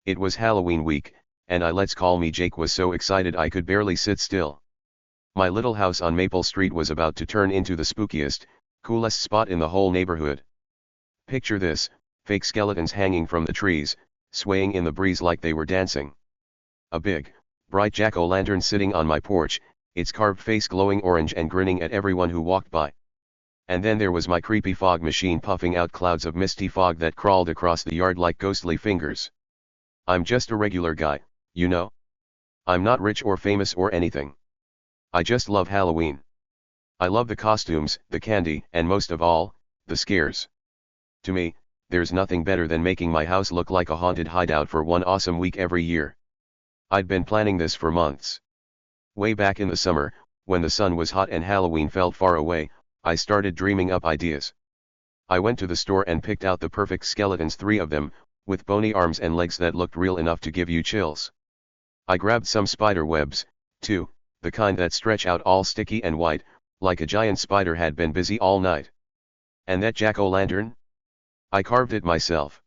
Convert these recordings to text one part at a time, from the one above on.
It was Halloween week, and let's call me Jake was so excited I could barely sit still. My little house on Maple Street was about to turn into the spookiest, coolest spot in the whole neighborhood. Picture this, fake skeletons hanging from the trees, swaying in the breeze like they were dancing. A big, bright jack-o'-lantern sitting on my porch, its carved face glowing orange and grinning at everyone who walked by. And then there was my creepy fog machine puffing out clouds of misty fog that crawled across the yard like ghostly fingers. I'm just a regular guy, you know? I'm not rich or famous or anything. I just love Halloween. I love the costumes, the candy, and most of all, the scares. To me, there's nothing better than making my house look like a haunted hideout for one awesome week every year. I'd been planning this for months. Way back in the summer, when the sun was hot and Halloween felt far away, I started dreaming up ideas. I went to the store and picked out the perfect skeletons, 3 of them, with bony arms and legs that looked real enough to give you chills. I grabbed some spider webs, too, the kind that stretch out all sticky and white, like a giant spider had been busy all night. And that jack-o'-lantern? I carved it myself.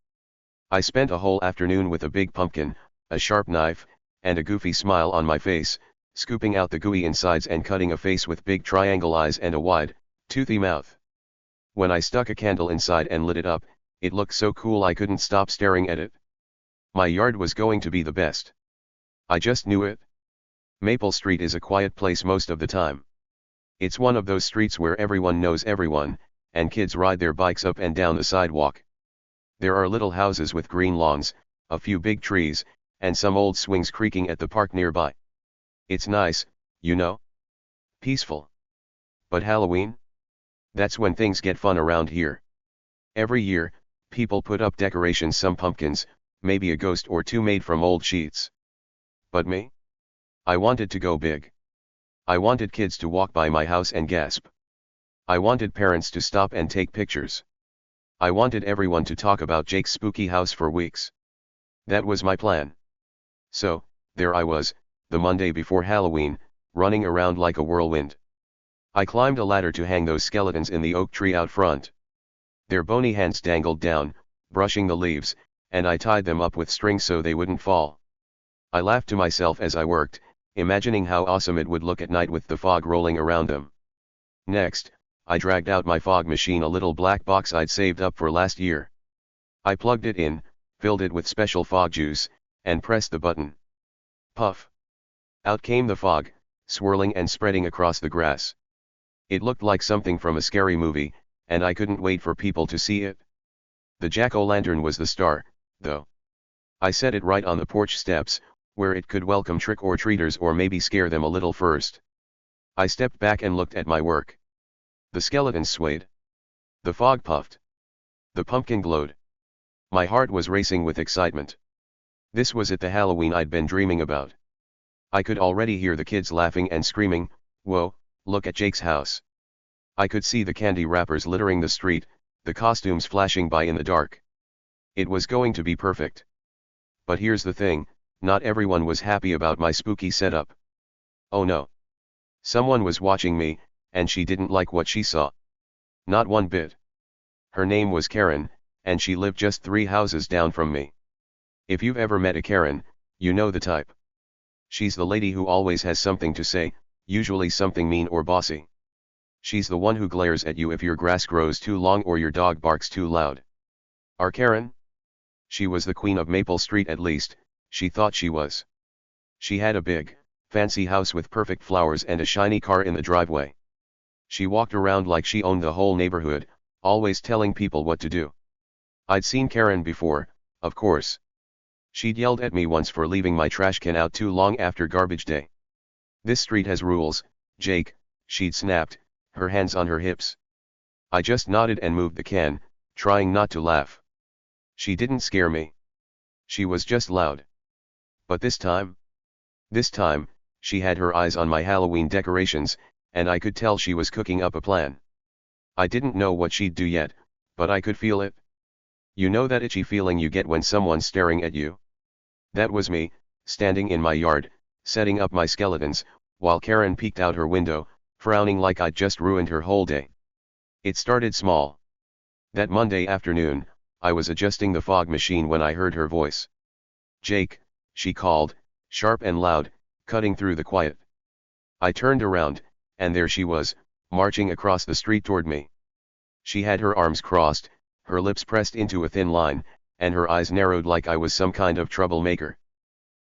I spent a whole afternoon with a big pumpkin, a sharp knife, and a goofy smile on my face, scooping out the gooey insides and cutting a face with big triangle eyes and a wide, toothy mouth. When I stuck a candle inside and lit it up, it looked so cool I couldn't stop staring at it. My yard was going to be the best. I just knew it. Maple Street is a quiet place most of the time. It's one of those streets where everyone knows everyone, and kids ride their bikes up and down the sidewalk. There are little houses with green lawns, a few big trees, and some old swings creaking at the park nearby. It's nice, you know? Peaceful. But Halloween? That's when things get fun around here. Every year, people put up decorations, some pumpkins, maybe a ghost or 2 made from old sheets. But me? I wanted to go big. I wanted kids to walk by my house and gasp. I wanted parents to stop and take pictures. I wanted everyone to talk about Jake's spooky house for weeks. That was my plan. So, there I was, the Monday before Halloween, running around like a whirlwind. I climbed a ladder to hang those skeletons in the oak tree out front. Their bony hands dangled down, brushing the leaves, and I tied them up with string so they wouldn't fall. I laughed to myself as I worked, imagining how awesome it would look at night with the fog rolling around them. Next, I dragged out my fog machine, a little black box I'd saved up for last year. I plugged it in, filled it with special fog juice, and pressed the button. Puff! Out came the fog, swirling and spreading across the grass. It looked like something from a scary movie, and I couldn't wait for people to see it. The jack-o'-lantern was the star, though. I set it right on the porch steps, where it could welcome trick-or-treaters or maybe scare them a little first. I stepped back and looked at my work. The skeletons swayed. The fog puffed. The pumpkin glowed. My heart was racing with excitement. This was it, the Halloween I'd been dreaming about. I could already hear the kids laughing and screaming, "Whoa, look at Jake's house." I could see the candy wrappers littering the street, the costumes flashing by in the dark. It was going to be perfect. But here's the thing, not everyone was happy about my spooky setup. Oh no. Someone was watching me, and she didn't like what she saw. Not one bit. Her name was Karen, and she lived just 3 houses down from me. If you've ever met a Karen, you know the type. She's the lady who always has something to say, usually something mean or bossy. She's the one who glares at you if your grass grows too long or your dog barks too loud. Our Karen? She was the queen of Maple Street, at least, she thought she was. She had a big, fancy house with perfect flowers and a shiny car in the driveway. She walked around like she owned the whole neighborhood, always telling people what to do. I'd seen Karen before, of course. She'd yelled at me once for leaving my trash can out too long after garbage day. "This street has rules, Jake," she'd snapped, her hands on her hips. I just nodded and moved the can, trying not to laugh. She didn't scare me. She was just loud. But this time, she had her eyes on my Halloween decorations, and I could tell she was cooking up a plan. I didn't know what she'd do yet, but I could feel it. You know that itchy feeling you get when someone's staring at you? That was me, standing in my yard, setting up my skeletons, while Karen peeked out her window, frowning like I'd just ruined her whole day. It started small. That Monday afternoon, I was adjusting the fog machine when I heard her voice. "Jake," she called, sharp and loud, cutting through the quiet. I turned around, and there she was, marching across the street toward me. She had her arms crossed, her lips pressed into a thin line, and her eyes narrowed like I was some kind of troublemaker.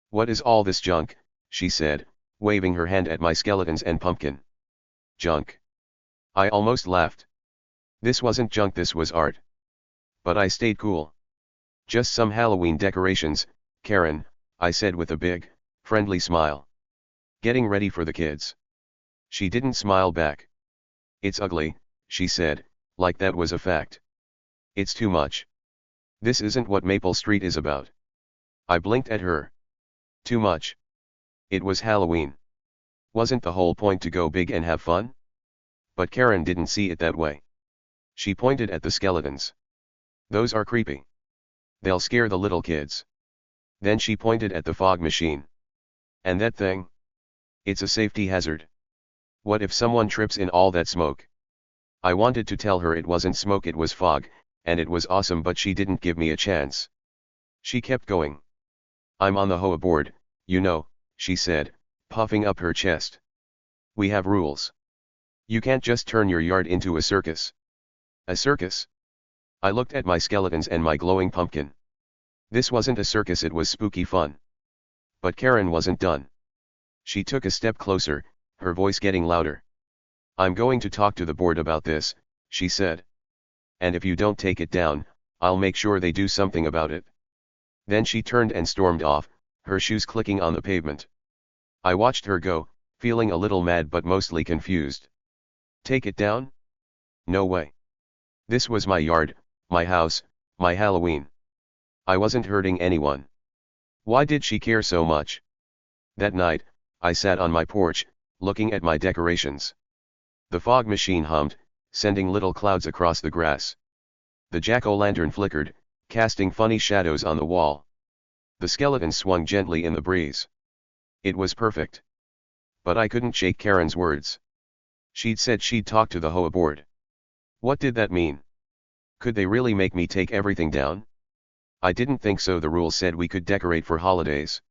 "What is all this junk?" she said, waving her hand at my skeletons and pumpkin. "Junk?" I almost laughed. This wasn't junk, this was art. But I stayed cool. "Just some Halloween decorations, Karen," I said with a big, friendly smile. "Getting ready for the kids." She didn't smile back. "It's ugly," she said, like that was a fact. "It's too much. This isn't what Maple Street is about." I blinked at her. Too much? It was Halloween. Wasn't the whole point to go big and have fun? But Karen didn't see it that way. She pointed at the skeletons. "Those are creepy. They'll scare the little kids." Then she pointed at the fog machine. "And that thing? It's a safety hazard. What if someone trips in all that smoke?" I wanted to tell her it wasn't smoke, it was fog, and it was awesome, but she didn't give me a chance. She kept going. "I'm on the HOA board, you know," she said, puffing up her chest. "We have rules. You can't just turn your yard into a circus." "A circus?" I looked at my skeletons and my glowing pumpkin. This wasn't a circus, it was spooky fun. But Karen wasn't done. She took a step closer, her voice getting louder. "I'm going to talk to the board about this," she said. "And if you don't take it down, I'll make sure they do something about it." Then she turned and stormed off, her shoes clicking on the pavement. I watched her go, feeling a little mad but mostly confused. Take it down? No way. This was my yard, my house, my Halloween. I wasn't hurting anyone. Why did she care so much? That night, I sat on my porch, looking at my decorations. The fog machine hummed, sending little clouds across the grass. The jack-o'-lantern flickered, casting funny shadows on the wall. The skeleton swung gently in the breeze. It was perfect. But I couldn't shake Karen's words. She'd said she'd talk to the HOA board. What did that mean? Could they really make me take everything down? I didn't think so. The rules said we could decorate for holidays.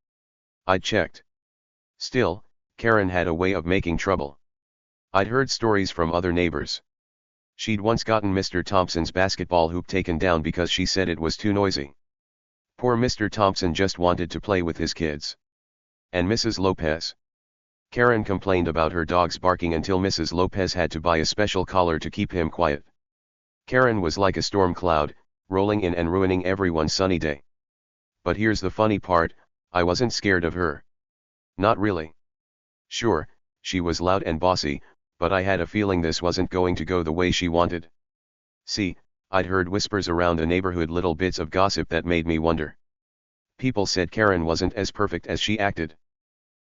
I'd checked. Still, Karen had a way of making trouble. I'd heard stories from other neighbors. She'd once gotten Mr. Thompson's basketball hoop taken down because she said it was too noisy. Poor Mr. Thompson just wanted to play with his kids. And Mrs. Lopez? Karen complained about her dogs barking until Mrs. Lopez had to buy a special collar to keep him quiet. Karen was like a storm cloud, rolling in and ruining everyone's sunny day. But here's the funny part, I wasn't scared of her. Not really. Sure, she was loud and bossy, but I had a feeling this wasn't going to go the way she wanted. See, I'd heard whispers around the neighborhood, little bits of gossip that made me wonder. People said Karen wasn't as perfect as she acted.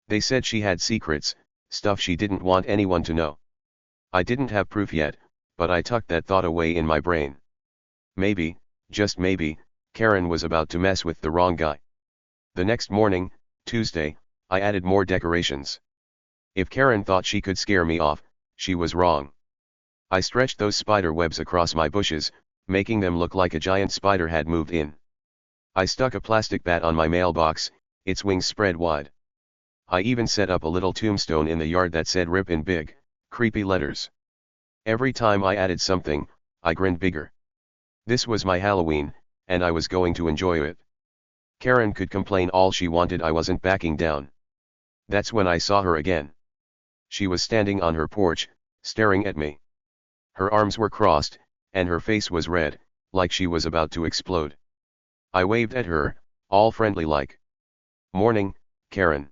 They said she had secrets, stuff she didn't want anyone to know. I didn't have proof yet, but I tucked that thought away in my brain. Maybe, just maybe, Karen was about to mess with the wrong guy. The next morning, Tuesday, I added more decorations. If Karen thought she could scare me off, she was wrong. I stretched those spider webs across my bushes, making them look like a giant spider had moved in. I stuck a plastic bat on my mailbox, its wings spread wide. I even set up a little tombstone in the yard that said "RIP" in big, creepy letters. Every time I added something, I grinned bigger. This was my Halloween, and I was going to enjoy it. Karen could complain all she wanted, I wasn't backing down. That's when I saw her again. She was standing on her porch, staring at me. Her arms were crossed, and her face was red, like she was about to explode. I waved at her, all friendly like. "Morning, Karen,"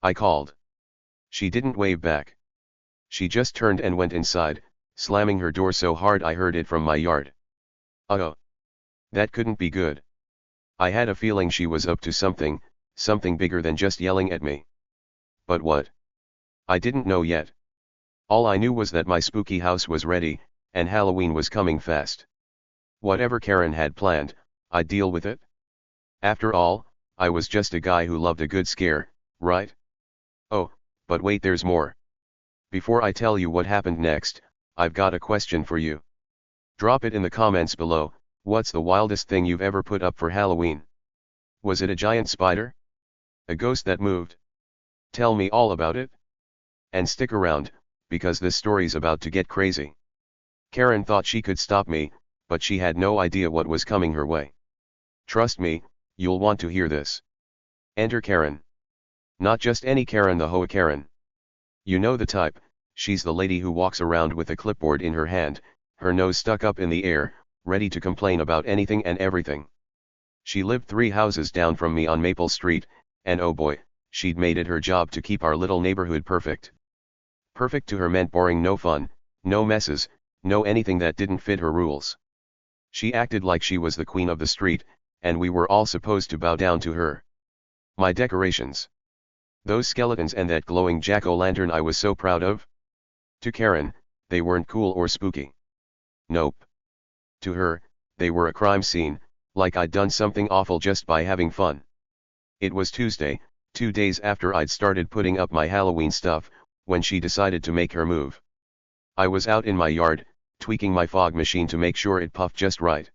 I called. She didn't wave back. She just turned and went inside, slamming her door so hard I heard it from my yard. Uh-oh. That couldn't be good. I had a feeling she was up to something, something bigger than just yelling at me. But what? I didn't know yet. All I knew was that my spooky house was ready, and Halloween was coming fast. Whatever Karen had planned, I'd deal with it. After all, I was just a guy who loved a good scare, right? Oh, but wait, there's more. Before I tell you what happened next, I've got a question for you. Drop it in the comments below. What's the wildest thing you've ever put up for Halloween? Was it a giant spider? A ghost that moved? Tell me all about it. And stick around, because this story's about to get crazy. Karen thought she could stop me, but she had no idea what was coming her way. Trust me, you'll want to hear this. Enter Karen. Not just any Karen, the HOA Karen. You know the type. She's the lady who walks around with a clipboard in her hand, her nose stuck up in the air, ready to complain about anything and everything. She lived 3 houses down from me on Maple Street, and oh boy, she'd made it her job to keep our little neighborhood perfect. Perfect to her meant boring, no fun, no messes, no anything that didn't fit her rules. She acted like she was the queen of the street, and we were all supposed to bow down to her. My decorations. Those skeletons and that glowing jack-o'-lantern I was so proud of. To Karen, they weren't cool or spooky. Nope. To her, they were a crime scene, like I'd done something awful just by having fun. It was Tuesday, 2 days after I'd started putting up my Halloween stuff, when she decided to make her move. I was out in my yard, tweaking my fog machine to make sure it puffed just right.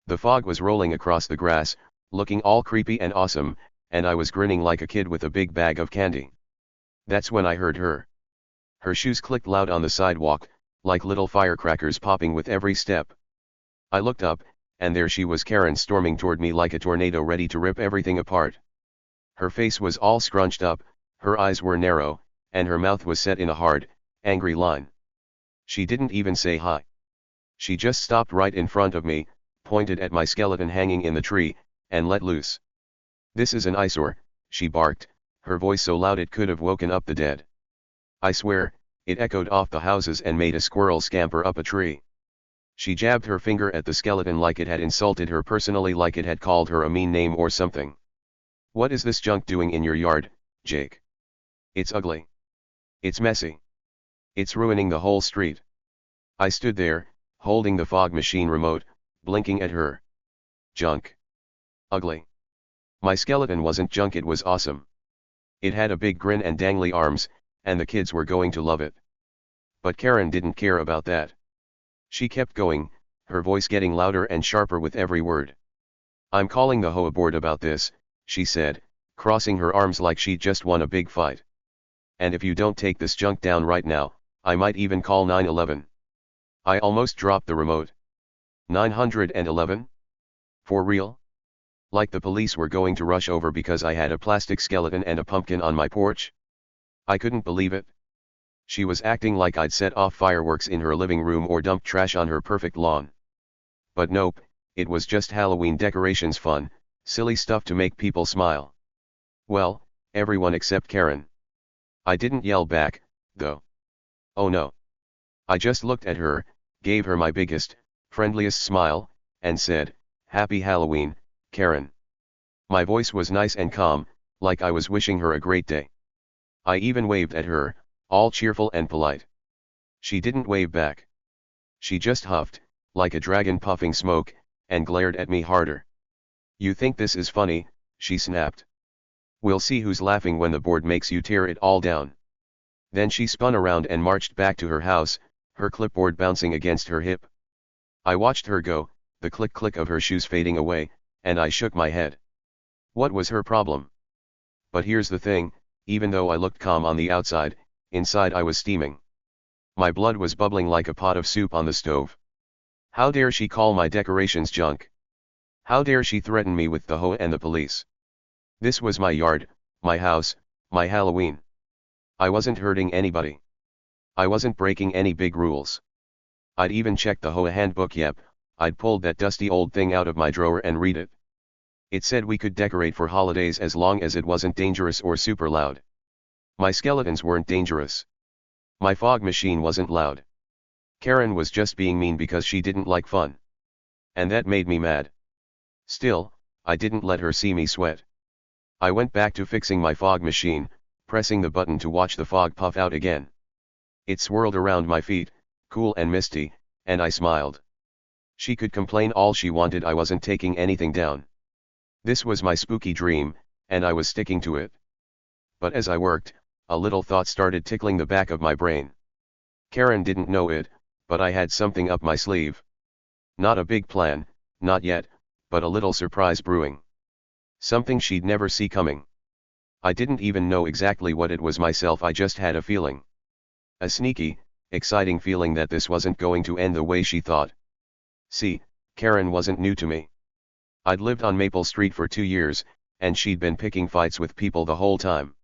The fog was rolling across the grass, looking all creepy and awesome, and I was grinning like a kid with a big bag of candy. That's when I heard her. Her shoes clicked loud on the sidewalk, like little firecrackers popping with every step. I looked up, and there she was, Karen, storming toward me like a tornado ready to rip everything apart. Her face was all scrunched up, her eyes were narrow, and her mouth was set in a hard, angry line. She didn't even say hi. She just stopped right in front of me, pointed at my skeleton hanging in the tree, and let loose. "This is an eyesore," she barked, her voice so loud it could have woken up the dead. I swear, it echoed off the houses and made a squirrel scamper up a tree. She jabbed her finger at the skeleton like it had insulted her personally, like it had called her a mean name or something. "What is this junk doing in your yard, Jake? It's ugly. It's messy. It's ruining the whole street." I stood there, holding the fog machine remote, blinking at her. Junk. Ugly. My skeleton wasn't junk, it was awesome. It had a big grin and dangly arms, and the kids were going to love it. But Karen didn't care about that. She kept going, her voice getting louder and sharper with every word. "I'm calling the HOA board about this," she said, crossing her arms like she'd just won a big fight. "And if you don't take this junk down right now, I might even call 911. I almost dropped the remote. 911? For real? Like the police were going to rush over because I had a plastic skeleton and a pumpkin on my porch? I couldn't believe it. She was acting like I'd set off fireworks in her living room or dumped trash on her perfect lawn. But nope, it was just Halloween decorations, fun, silly stuff to make people smile. Well, everyone except Karen. I didn't yell back, though. Oh no. I just looked at her, gave her my biggest, friendliest smile, and said, "Happy Halloween, Karen." My voice was nice and calm, like I was wishing her a great day. I even waved at her, all cheerful and polite. She didn't wave back. She just huffed, like a dragon puffing smoke, and glared at me harder. "You think this is funny?" she snapped. "We'll see who's laughing when the board makes you tear it all down." Then she spun around and marched back to her house, her clipboard bouncing against her hip. I watched her go, the click-click of her shoes fading away, and I shook my head. What was her problem? But here's the thing, even though I looked calm on the outside, inside I was steaming. My blood was bubbling like a pot of soup on the stove. How dare she call my decorations junk? How dare she threaten me with the HOA and the police? This was my yard, my house, my Halloween. I wasn't hurting anybody. I wasn't breaking any big rules. I'd even checked the HOA handbook. Yep, I'd pulled that dusty old thing out of my drawer and read it. It said we could decorate for holidays as long as it wasn't dangerous or super loud. My skeletons weren't dangerous. My fog machine wasn't loud. Karen was just being mean because she didn't like fun. And that made me mad. Still, I didn't let her see me sweat. I went back to fixing my fog machine, pressing the button to watch the fog puff out again. It swirled around my feet, cool and misty, and I smiled. She could complain all she wanted, I wasn't taking anything down. This was my spooky dream, and I was sticking to it. But as I worked, a little thought started tickling the back of my brain. Karen didn't know it, but I had something up my sleeve. Not a big plan, not yet, but a little surprise brewing. Something she'd never see coming. I didn't even know exactly what it was myself, I just had a feeling. A sneaky, exciting feeling that this wasn't going to end the way she thought. See, Karen wasn't new to me. I'd lived on Maple Street for 2 years, and she'd been picking fights with people the whole time.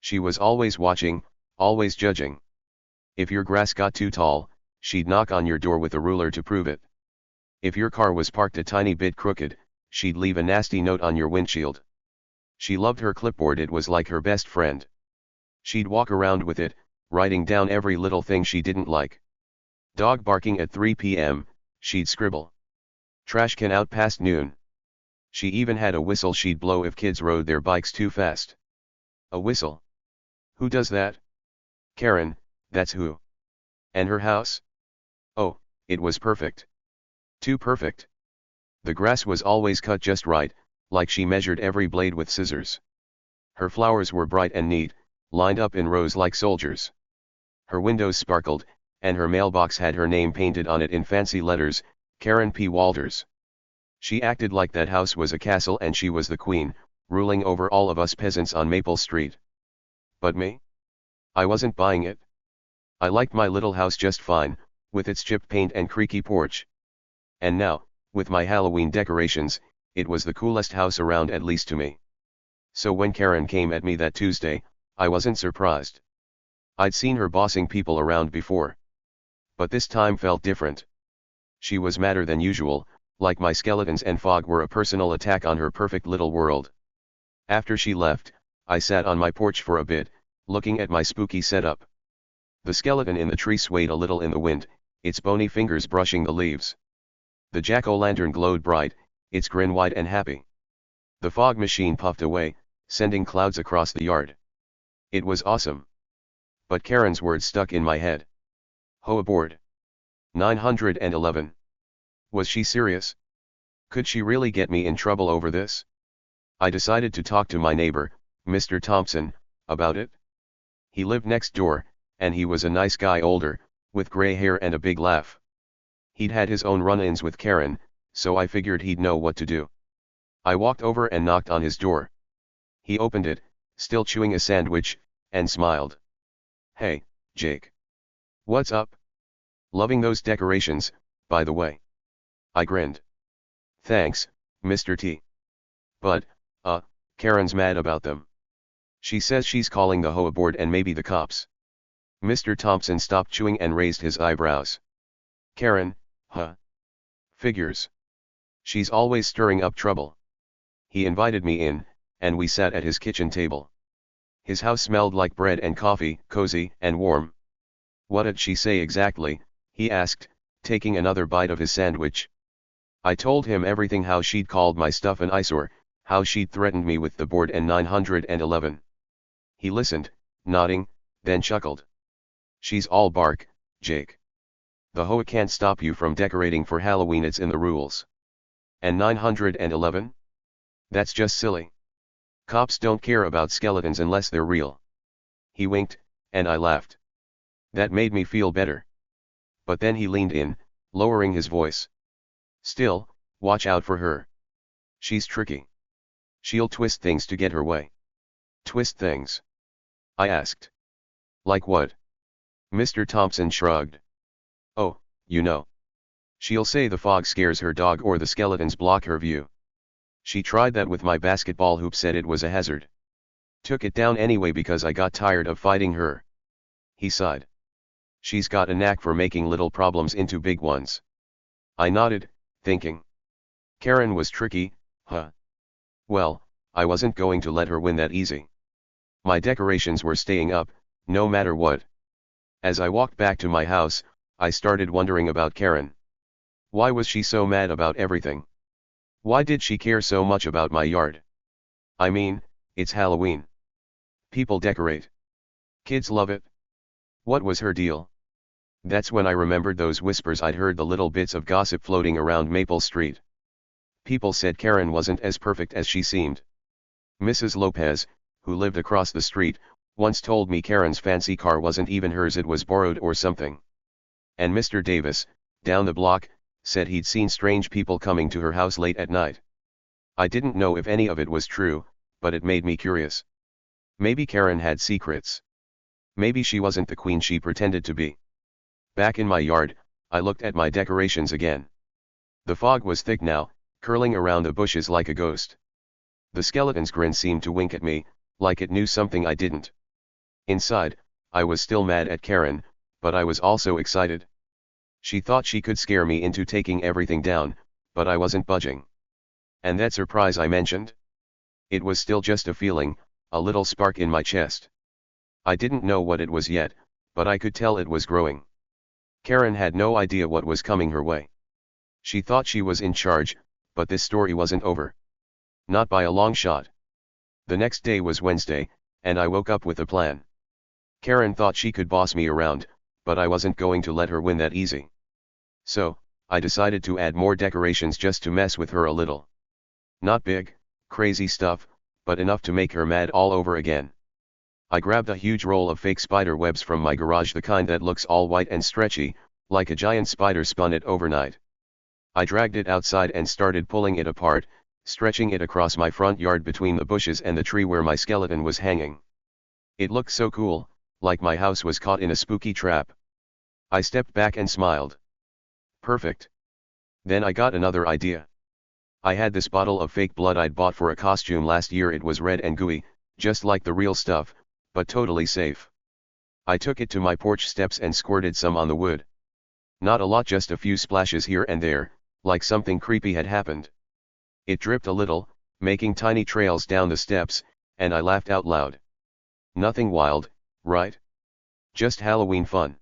She was always watching, always judging. If your grass got too tall, she'd knock on your door with a ruler to prove it. If your car was parked a tiny bit crooked, she'd leave a nasty note on your windshield. She loved her clipboard, it was like her best friend. She'd walk around with it, writing down every little thing she didn't like. Dog barking at 3 p.m., she'd scribble. Trash can out past noon. She even had a whistle she'd blow if kids rode their bikes too fast. A whistle? Who does that? Karen, that's who. And her house? Oh, it was perfect. Too perfect. The grass was always cut just right, like she measured every blade with scissors. Her flowers were bright and neat, lined up in rows like soldiers. Her windows sparkled, and her mailbox had her name painted on it in fancy letters, Karen P. Walters. She acted like that house was a castle and she was the queen, ruling over all of us peasants on Maple Street. But me? I wasn't buying it. I liked my little house just fine, with its chipped paint and creaky porch. And now, with my Halloween decorations, it was the coolest house around, at least to me. So when Karen came at me that Tuesday, I wasn't surprised. I'd seen her bossing people around before. But this time felt different. She was madder than usual, like my skeletons and fog were a personal attack on her perfect little world. After she left, I sat on my porch for a bit, looking at my spooky setup. The skeleton in the tree swayed a little in the wind, its bony fingers brushing the leaves. The jack-o'-lantern glowed bright, its grin wide and happy. The fog machine puffed away, sending clouds across the yard. It was awesome. But Karen's words stuck in my head. HOA board. 911. Was she serious? Could she really get me in trouble over this? I decided to talk to my neighbor, Mr. Thompson, about it. He lived next door, and he was a nice guy, older, with gray hair and a big laugh. He'd had his own run-ins with Karen, so I figured he'd know what to do. I walked over and knocked on his door. He opened it, still chewing a sandwich, and smiled. Hey, Jake. What's up? Loving those decorations, by the way. I grinned. Thanks, Mr. T. But, Karen's mad about them. She says she's calling the HOA board and maybe the cops. Mr. Thompson stopped chewing and raised his eyebrows. Karen, huh? Figures. She's always stirring up trouble. He invited me in, and we sat at his kitchen table. His house smelled like bread and coffee, cozy and warm. What did she say exactly? He asked, taking another bite of his sandwich. I told him everything, how she'd called my stuff an eyesore, how she'd threatened me with the board and 911. He listened, nodding, then chuckled. She's all bark, Jake. The HOA can't stop you from decorating for Halloween, it's in the rules. And 911? That's just silly. Cops don't care about skeletons unless they're real. He winked, and I laughed. That made me feel better. But then he leaned in, lowering his voice. Still, watch out for her. She's tricky. She'll twist things to get her way. Twist things? I asked. Like what? Mr. Thompson shrugged. Oh, you know. She'll say the fog scares her dog or the skeletons block her view. She tried that with my basketball hoop, said it was a hazard. Took it down anyway because I got tired of fighting her. He sighed. She's got a knack for making little problems into big ones. I nodded, thinking. Karen was tricky, huh? Well, I wasn't going to let her win that easy. My decorations were staying up, no matter what. As I walked back to my house, I started wondering about Karen. Why was she so mad about everything? Why did she care so much about my yard? I mean, it's Halloween. People decorate. Kids love it. What was her deal? That's when I remembered those whispers I'd heard, the little bits of gossip floating around Maple Street. People said Karen wasn't as perfect as she seemed. Mrs. Lopez, who lived across the street, once told me Karen's fancy car wasn't even hers, it was borrowed or something. And Mr. Davis, down the block, said he'd seen strange people coming to her house late at night. I didn't know if any of it was true, but it made me curious. Maybe Karen had secrets. Maybe she wasn't the queen she pretended to be. Back in my yard, I looked at my decorations again. The fog was thick now, curling around the bushes like a ghost. The skeleton's grin seemed to wink at me, like it knew something I didn't. Inside, I was still mad at Karen, but I was also excited. She thought she could scare me into taking everything down, but I wasn't budging. And that surprise I mentioned? It was still just a feeling, a little spark in my chest. I didn't know what it was yet, but I could tell it was growing. Karen had no idea what was coming her way. She thought she was in charge, but this story wasn't over. Not by a long shot. The next day was Wednesday, and I woke up with a plan. Karen thought she could boss me around, but I wasn't going to let her win that easy. So, I decided to add more decorations just to mess with her a little. Not big, crazy stuff, but enough to make her mad all over again. I grabbed a huge roll of fake spider webs from my garage, the kind that looks all white and stretchy, like a giant spider spun it overnight. I dragged it outside and started pulling it apart, stretching it across my front yard between the bushes and the tree where my skeleton was hanging. It looked so cool, like my house was caught in a spooky trap. I stepped back and smiled. Perfect. Then I got another idea. I had this bottle of fake blood I'd bought for a costume last year. It was red and gooey, just like the real stuff, but totally safe. I took it to my porch steps and squirted some on the wood. Not a lot, just a few splashes here and there, like something creepy had happened. It dripped a little, making tiny trails down the steps, and I laughed out loud. Nothing wild, right? Just Halloween fun.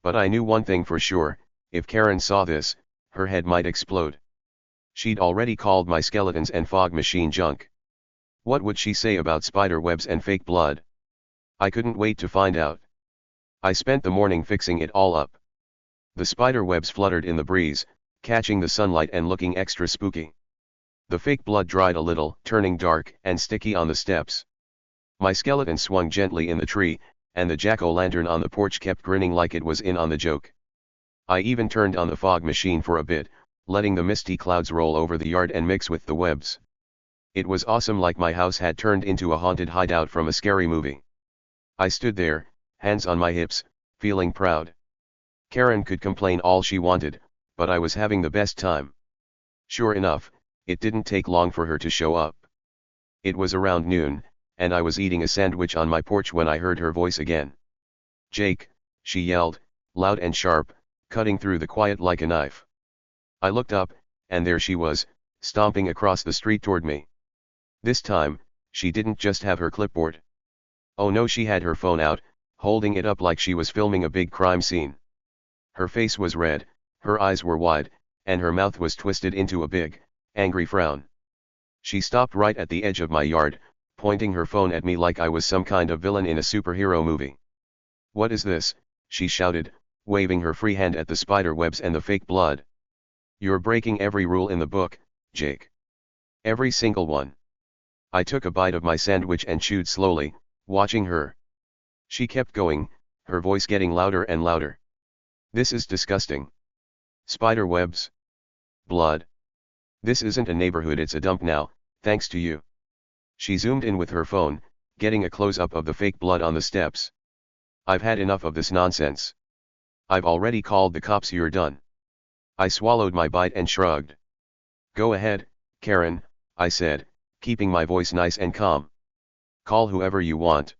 But I knew one thing for sure, if Karen saw this, her head might explode. She'd already called my skeletons and fog machine junk. What would she say about spider webs and fake blood? I couldn't wait to find out. I spent the morning fixing it all up. The spider webs fluttered in the breeze, catching the sunlight and looking extra spooky. The fake blood dried a little, turning dark and sticky on the steps. My skeleton swung gently in the tree, and the jack-o'-lantern on the porch kept grinning like it was in on the joke. I even turned on the fog machine for a bit, letting the misty clouds roll over the yard and mix with the webs. It was awesome, like my house had turned into a haunted hideout from a scary movie. I stood there, hands on my hips, feeling proud. Karen could complain all she wanted, but I was having the best time. Sure enough, it didn't take long for her to show up. It was around noon, and I was eating a sandwich on my porch when I heard her voice again. "Jake," she yelled, loud and sharp, cutting through the quiet like a knife. I looked up, and there she was, stomping across the street toward me. This time, she didn't just have her clipboard. Oh no, she had her phone out, holding it up like she was filming a big crime scene. Her face was red, her eyes were wide, and her mouth was twisted into a big, angry frown. She stopped right at the edge of my yard, pointing her phone at me like I was some kind of villain in a superhero movie. "What is this?" she shouted, waving her free hand at the spider webs and the fake blood. "You're breaking every rule in the book, Jake. Every single one." I took a bite of my sandwich and chewed slowly, watching her. She kept going, her voice getting louder and louder. "This is disgusting. Spider webs. Blood. This isn't a neighborhood, it's a dump now, thanks to you." She zoomed in with her phone, getting a close-up of the fake blood on the steps. "I've had enough of this nonsense. I've already called the cops. You're done." I swallowed my bite and shrugged. "Go ahead, Karen," I said, keeping my voice nice and calm. "Call whoever you want."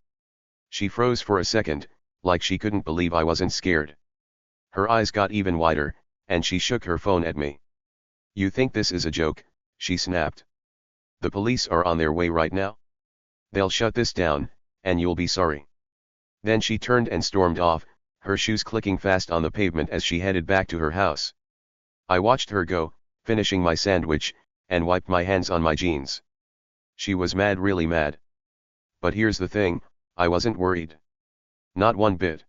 She froze for a second, like she couldn't believe I wasn't scared. Her eyes got even wider, and she shook her phone at me. "You think this is a joke?" she snapped. "The police are on their way right now. They'll shut this down, and you'll be sorry." Then she turned and stormed off, her shoes clicking fast on the pavement as she headed back to her house. I watched her go, finishing my sandwich, and wiped my hands on my jeans. She was mad, really mad. But here's the thing, I wasn't worried. Not one bit.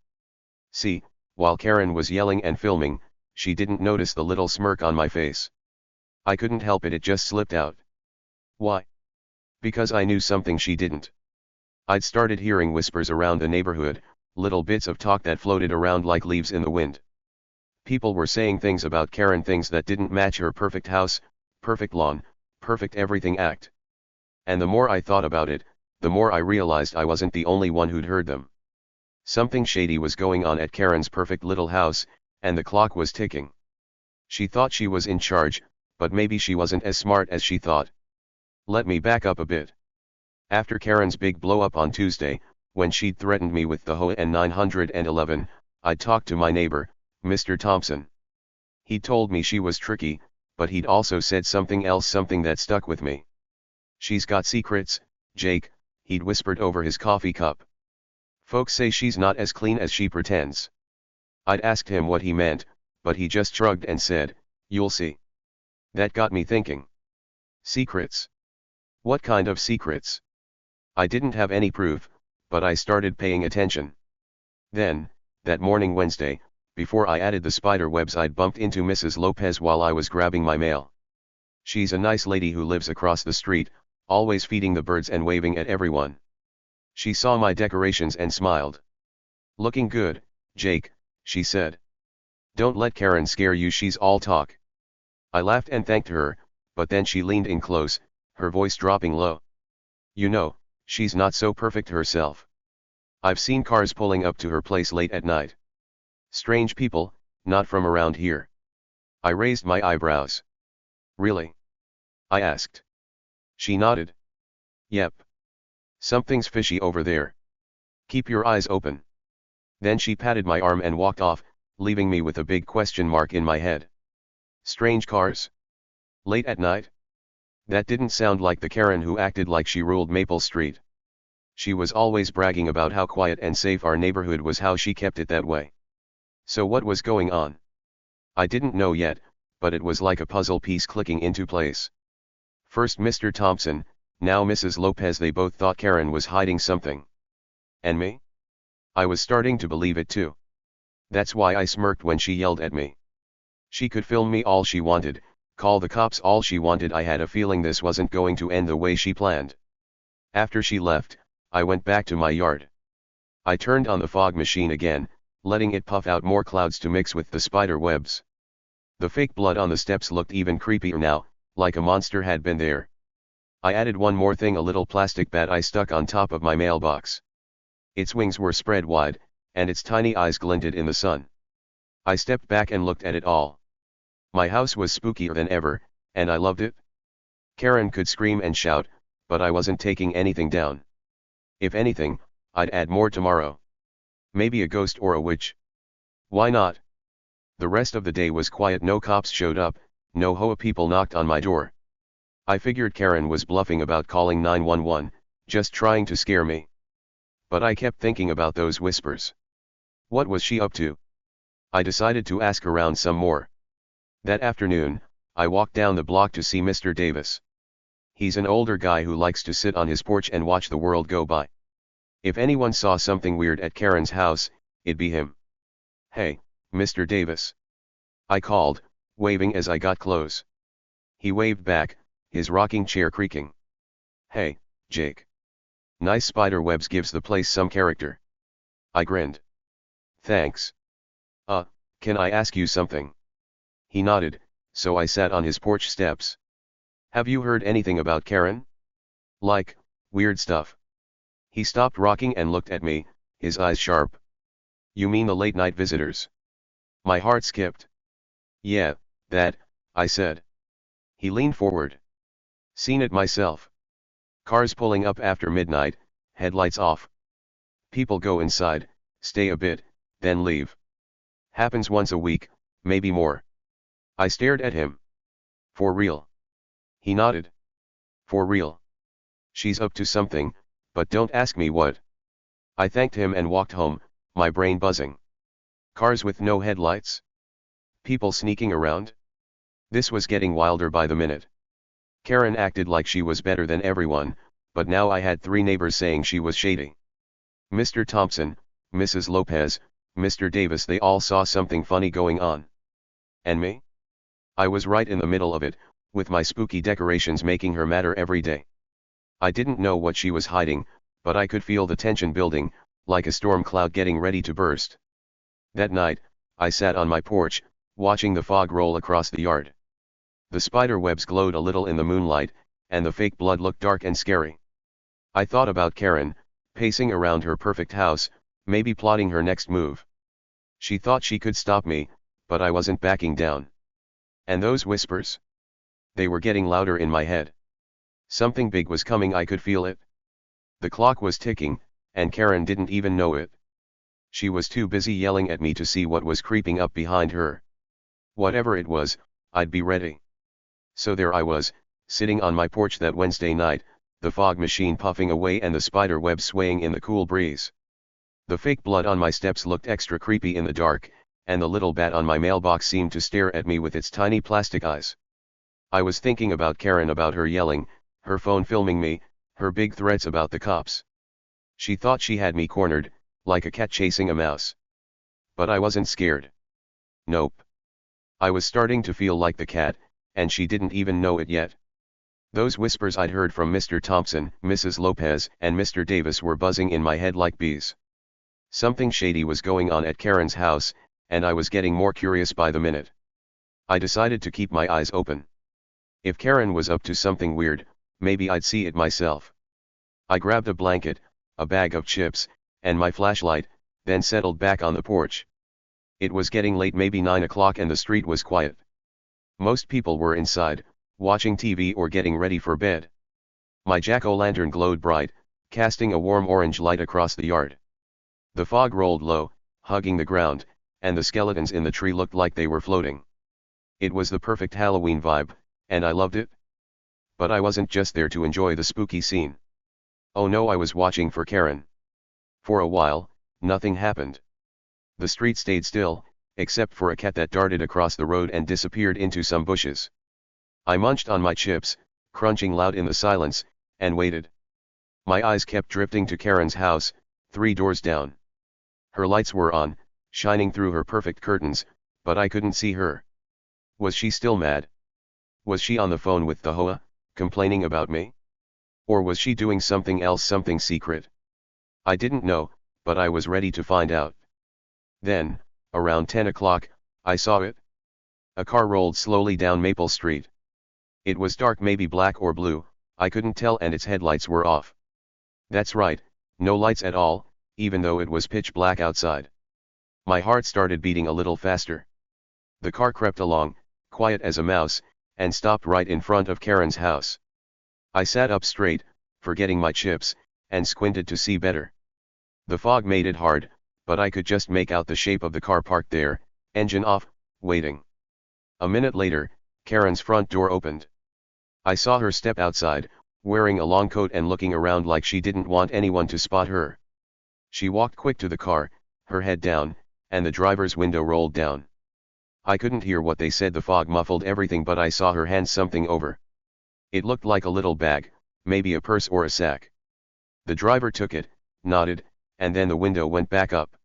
See, while Karen was yelling and filming, she didn't notice the little smirk on my face. I couldn't help it, it just slipped out. Why? Because I knew something she didn't. I'd started hearing whispers around the neighborhood, little bits of talk that floated around like leaves in the wind. People were saying things about Karen, things that didn't match her perfect house, perfect lawn, Perfect everything act. And the more I thought about it, the more I realized I wasn't the only one who'd heard them. Something shady was going on at Karen's perfect little house, and the clock was ticking. She thought she was in charge, but maybe she wasn't as smart as she thought. Let me back up a bit. After Karen's big blow-up on Tuesday, when she'd threatened me with the HOA and 911, I talked to my neighbor, Mr. Thompson. He told me she was tricky, but he'd also said something else, something that stuck with me. She's got secrets, Jake, he'd whispered over his coffee cup. Folks say she's not as clean as she pretends. I'd asked him what he meant, but he just shrugged and said, "You'll see." That got me thinking. Secrets? What kind of secrets? I didn't have any proof, but I started paying attention. Then, that morning Wednesday, before I added the spider webs, I'd bumped into Mrs. Lopez while I was grabbing my mail. She's a nice lady who lives across the street, always feeding the birds and waving at everyone. She saw my decorations and smiled. "Looking good, Jake," she said. "Don't let Karen scare you, she's all talk." I laughed and thanked her, but then she leaned in close, her voice dropping low. "You know, she's not so perfect herself. I've seen cars pulling up to her place late at night. Strange people, not from around here." I raised my eyebrows. "Really?" I asked. She nodded. "Yep. Something's fishy over there. Keep your eyes open." Then she patted my arm and walked off, leaving me with a big question mark in my head. Strange cars? Late at night? That didn't sound like the Karen who acted like she ruled Maple Street. She was always bragging about how quiet and safe our neighborhood was, how she kept it that way. So what was going on? I didn't know yet, but it was like a puzzle piece clicking into place. First Mr. Thompson, now Mrs. Lopez, they both thought Karen was hiding something. And me? I was starting to believe it too. That's why I smirked when she yelled at me. She could film me all she wanted, call the cops all she wanted. I had a feeling this wasn't going to end the way she planned. After she left, I went back to my yard. I turned on the fog machine again, letting it puff out more clouds to mix with the spider webs. The fake blood on the steps looked even creepier now, like a monster had been there. I added one more thing, a little plastic bat I stuck on top of my mailbox. Its wings were spread wide, and its tiny eyes glinted in the sun. I stepped back and looked at it all. My house was spookier than ever, and I loved it. Karen could scream and shout, but I wasn't taking anything down. If anything, I'd add more tomorrow. Maybe a ghost or a witch. Why not? The rest of the day was quiet. No cops showed up, no HOA people knocked on my door. I figured Karen was bluffing about calling 911, just trying to scare me. But I kept thinking about those whispers. What was she up to? I decided to ask around some more. That afternoon, I walked down the block to see Mr. Davis. He's an older guy who likes to sit on his porch and watch the world go by. If anyone saw something weird at Karen's house, it'd be him. "Hey, Mr. Davis," I called, waving as I got close. He waved back, his rocking chair creaking. "Hey, Jake. Nice spider webs, gives the place some character." I grinned. "Thanks. Can I ask you something?" He nodded, so I sat on his porch steps. "Have you heard anything about Karen? Like, weird stuff?" He stopped rocking and looked at me, his eyes sharp. "You mean the late night visitors?" My heart skipped. "Yeah, that," I said. He leaned forward. "Seen it myself. Cars pulling up after midnight, headlights off. People go inside, stay a bit, then leave. Happens once a week, maybe more." I stared at him. "For real?" He nodded. "For real. She's up to something, but don't ask me what." I thanked him and walked home, my brain buzzing. Cars with no headlights? People sneaking around? This was getting wilder by the minute. Karen acted like she was better than everyone, but now I had 3 neighbors saying she was shady. Mr. Thompson, Mrs. Lopez, Mr. Davis, they all saw something funny going on. And me? I was right in the middle of it, with my spooky decorations making her madder every day. I didn't know what she was hiding, but I could feel the tension building, like a storm cloud getting ready to burst. That night, I sat on my porch, watching the fog roll across the yard. The spider webs glowed a little in the moonlight, and the fake blood looked dark and scary. I thought about Karen, pacing around her perfect house, maybe plotting her next move. She thought she could stop me, but I wasn't backing down. And those whispers? They were getting louder in my head. Something big was coming, I could feel it. The clock was ticking, and Karen didn't even know it. She was too busy yelling at me to see what was creeping up behind her. Whatever it was, I'd be ready. So there I was, sitting on my porch that Wednesday night, the fog machine puffing away and the spider web swaying in the cool breeze. The fake blood on my steps looked extra creepy in the dark, and the little bat on my mailbox seemed to stare at me with its tiny plastic eyes. I was thinking about Karen, about her yelling, her phone filming me, her big threats about the cops. She thought she had me cornered, like a cat chasing a mouse. But I wasn't scared. Nope. I was starting to feel like the cat, and she didn't even know it yet. Those whispers I'd heard from Mr. Thompson, Mrs. Lopez, and Mr. Davis were buzzing in my head like bees. Something shady was going on at Karen's house, and I was getting more curious by the minute. I decided to keep my eyes open. If Karen was up to something weird, maybe I'd see it myself. I grabbed a blanket, a bag of chips, and my flashlight, then settled back on the porch. It was getting late, maybe 9 o'clock, and the street was quiet. Most people were inside, watching TV or getting ready for bed. My jack-o'-lantern glowed bright, casting a warm orange light across the yard. The fog rolled low, hugging the ground, and the skeletons in the tree looked like they were floating. It was the perfect Halloween vibe, and I loved it. But I wasn't just there to enjoy the spooky scene. Oh no, I was watching for Karen. For a while, nothing happened. The street stayed still, except for a cat that darted across the road and disappeared into some bushes. I munched on my chips, crunching loud in the silence, and waited. My eyes kept drifting to Karen's house, 3 doors down. Her lights were on, shining through her perfect curtains, but I couldn't see her. Was she still mad? Was she on the phone with the HOA, complaining about me? Or was she doing something else, something secret? I didn't know, but I was ready to find out. Then, around 10 o'clock, I saw it. A car rolled slowly down Maple Street. It was dark, maybe black or blue, I couldn't tell, and its headlights were off. That's right, no lights at all, even though it was pitch black outside. My heart started beating a little faster. The car crept along, quiet as a mouse, and stopped right in front of Karen's house. I sat up straight, forgetting my chips, and squinted to see better. The fog made it hard, but I could just make out the shape of the car parked there, engine off, waiting. A minute later, Karen's front door opened. I saw her step outside, wearing a long coat and looking around like she didn't want anyone to spot her. She walked quick to the car, her head down, and the driver's window rolled down. I couldn't hear what they said, the fog muffled everything, but I saw her hand something over. It looked like a little bag, maybe a purse or a sack. The driver took it, nodded, and then the window went back up.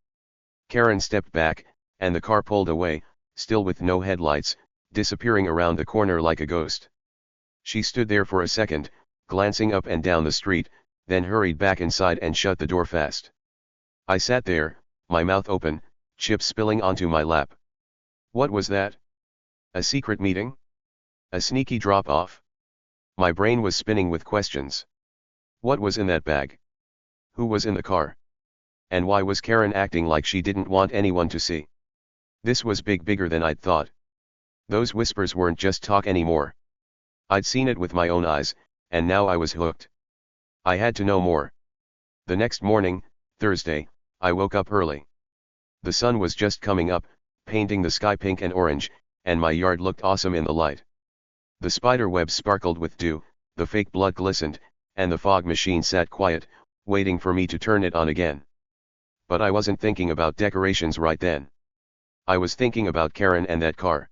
Karen stepped back, and the car pulled away, still with no headlights, disappearing around the corner like a ghost. She stood there for a second, glancing up and down the street, then hurried back inside and shut the door fast. I sat there, my mouth open, chips spilling onto my lap. What was that? A secret meeting? A sneaky drop-off? My brain was spinning with questions. What was in that bag? Who was in the car? And why was Karen acting like she didn't want anyone to see? This was bigger than I'd thought. Those whispers weren't just talk anymore. I'd seen it with my own eyes, and now I was hooked. I had to know more. The next morning, Thursday, I woke up early. The sun was just coming up, painting the sky pink and orange, and my yard looked awesome in the light. The spider web sparkled with dew, the fake blood glistened, and the fog machine sat quiet, waiting for me to turn it on again. But I wasn't thinking about decorations right then. I was thinking about Karen and that car.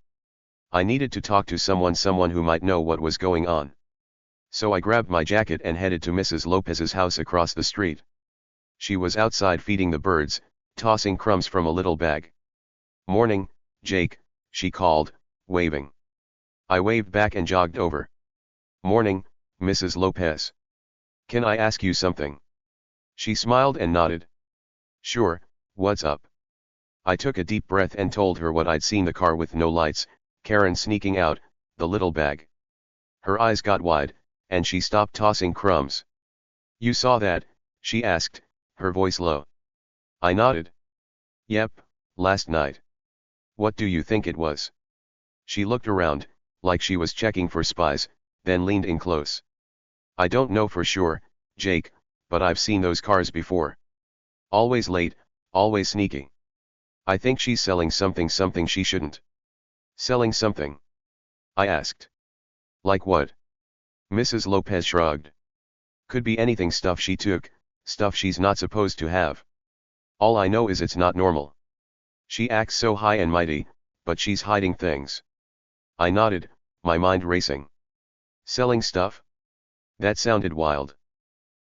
I needed to talk to someone who might know what was going on. So I grabbed my jacket and headed to Mrs. Lopez's house across the street. She was outside feeding the birds, tossing crumbs from a little bag. "Morning, Jake," she called, waving. I waved back and jogged over. "Morning, Mrs. Lopez. Can I ask you something?" She smiled and nodded. "Sure, what's up?" I took a deep breath and told her what I'd seen: the car with no lights, Karen sneaking out, the little bag. Her eyes got wide, and she stopped tossing crumbs. "You saw that?" she asked, her voice low. I nodded. "Yep, last night." "What do you think it was?" She looked around, like she was checking for spies, then leaned in close. "I don't know for sure, Jake, but I've seen those cars before. Always late, always sneaky. I think she's selling something she shouldn't." "Selling something?" I asked. "Like what?" Mrs. Lopez shrugged. "Could be anything, stuff she took, stuff she's not supposed to have. All I know is it's not normal. She acts so high and mighty, but she's hiding things." I nodded, my mind racing. Selling stuff? That sounded wild.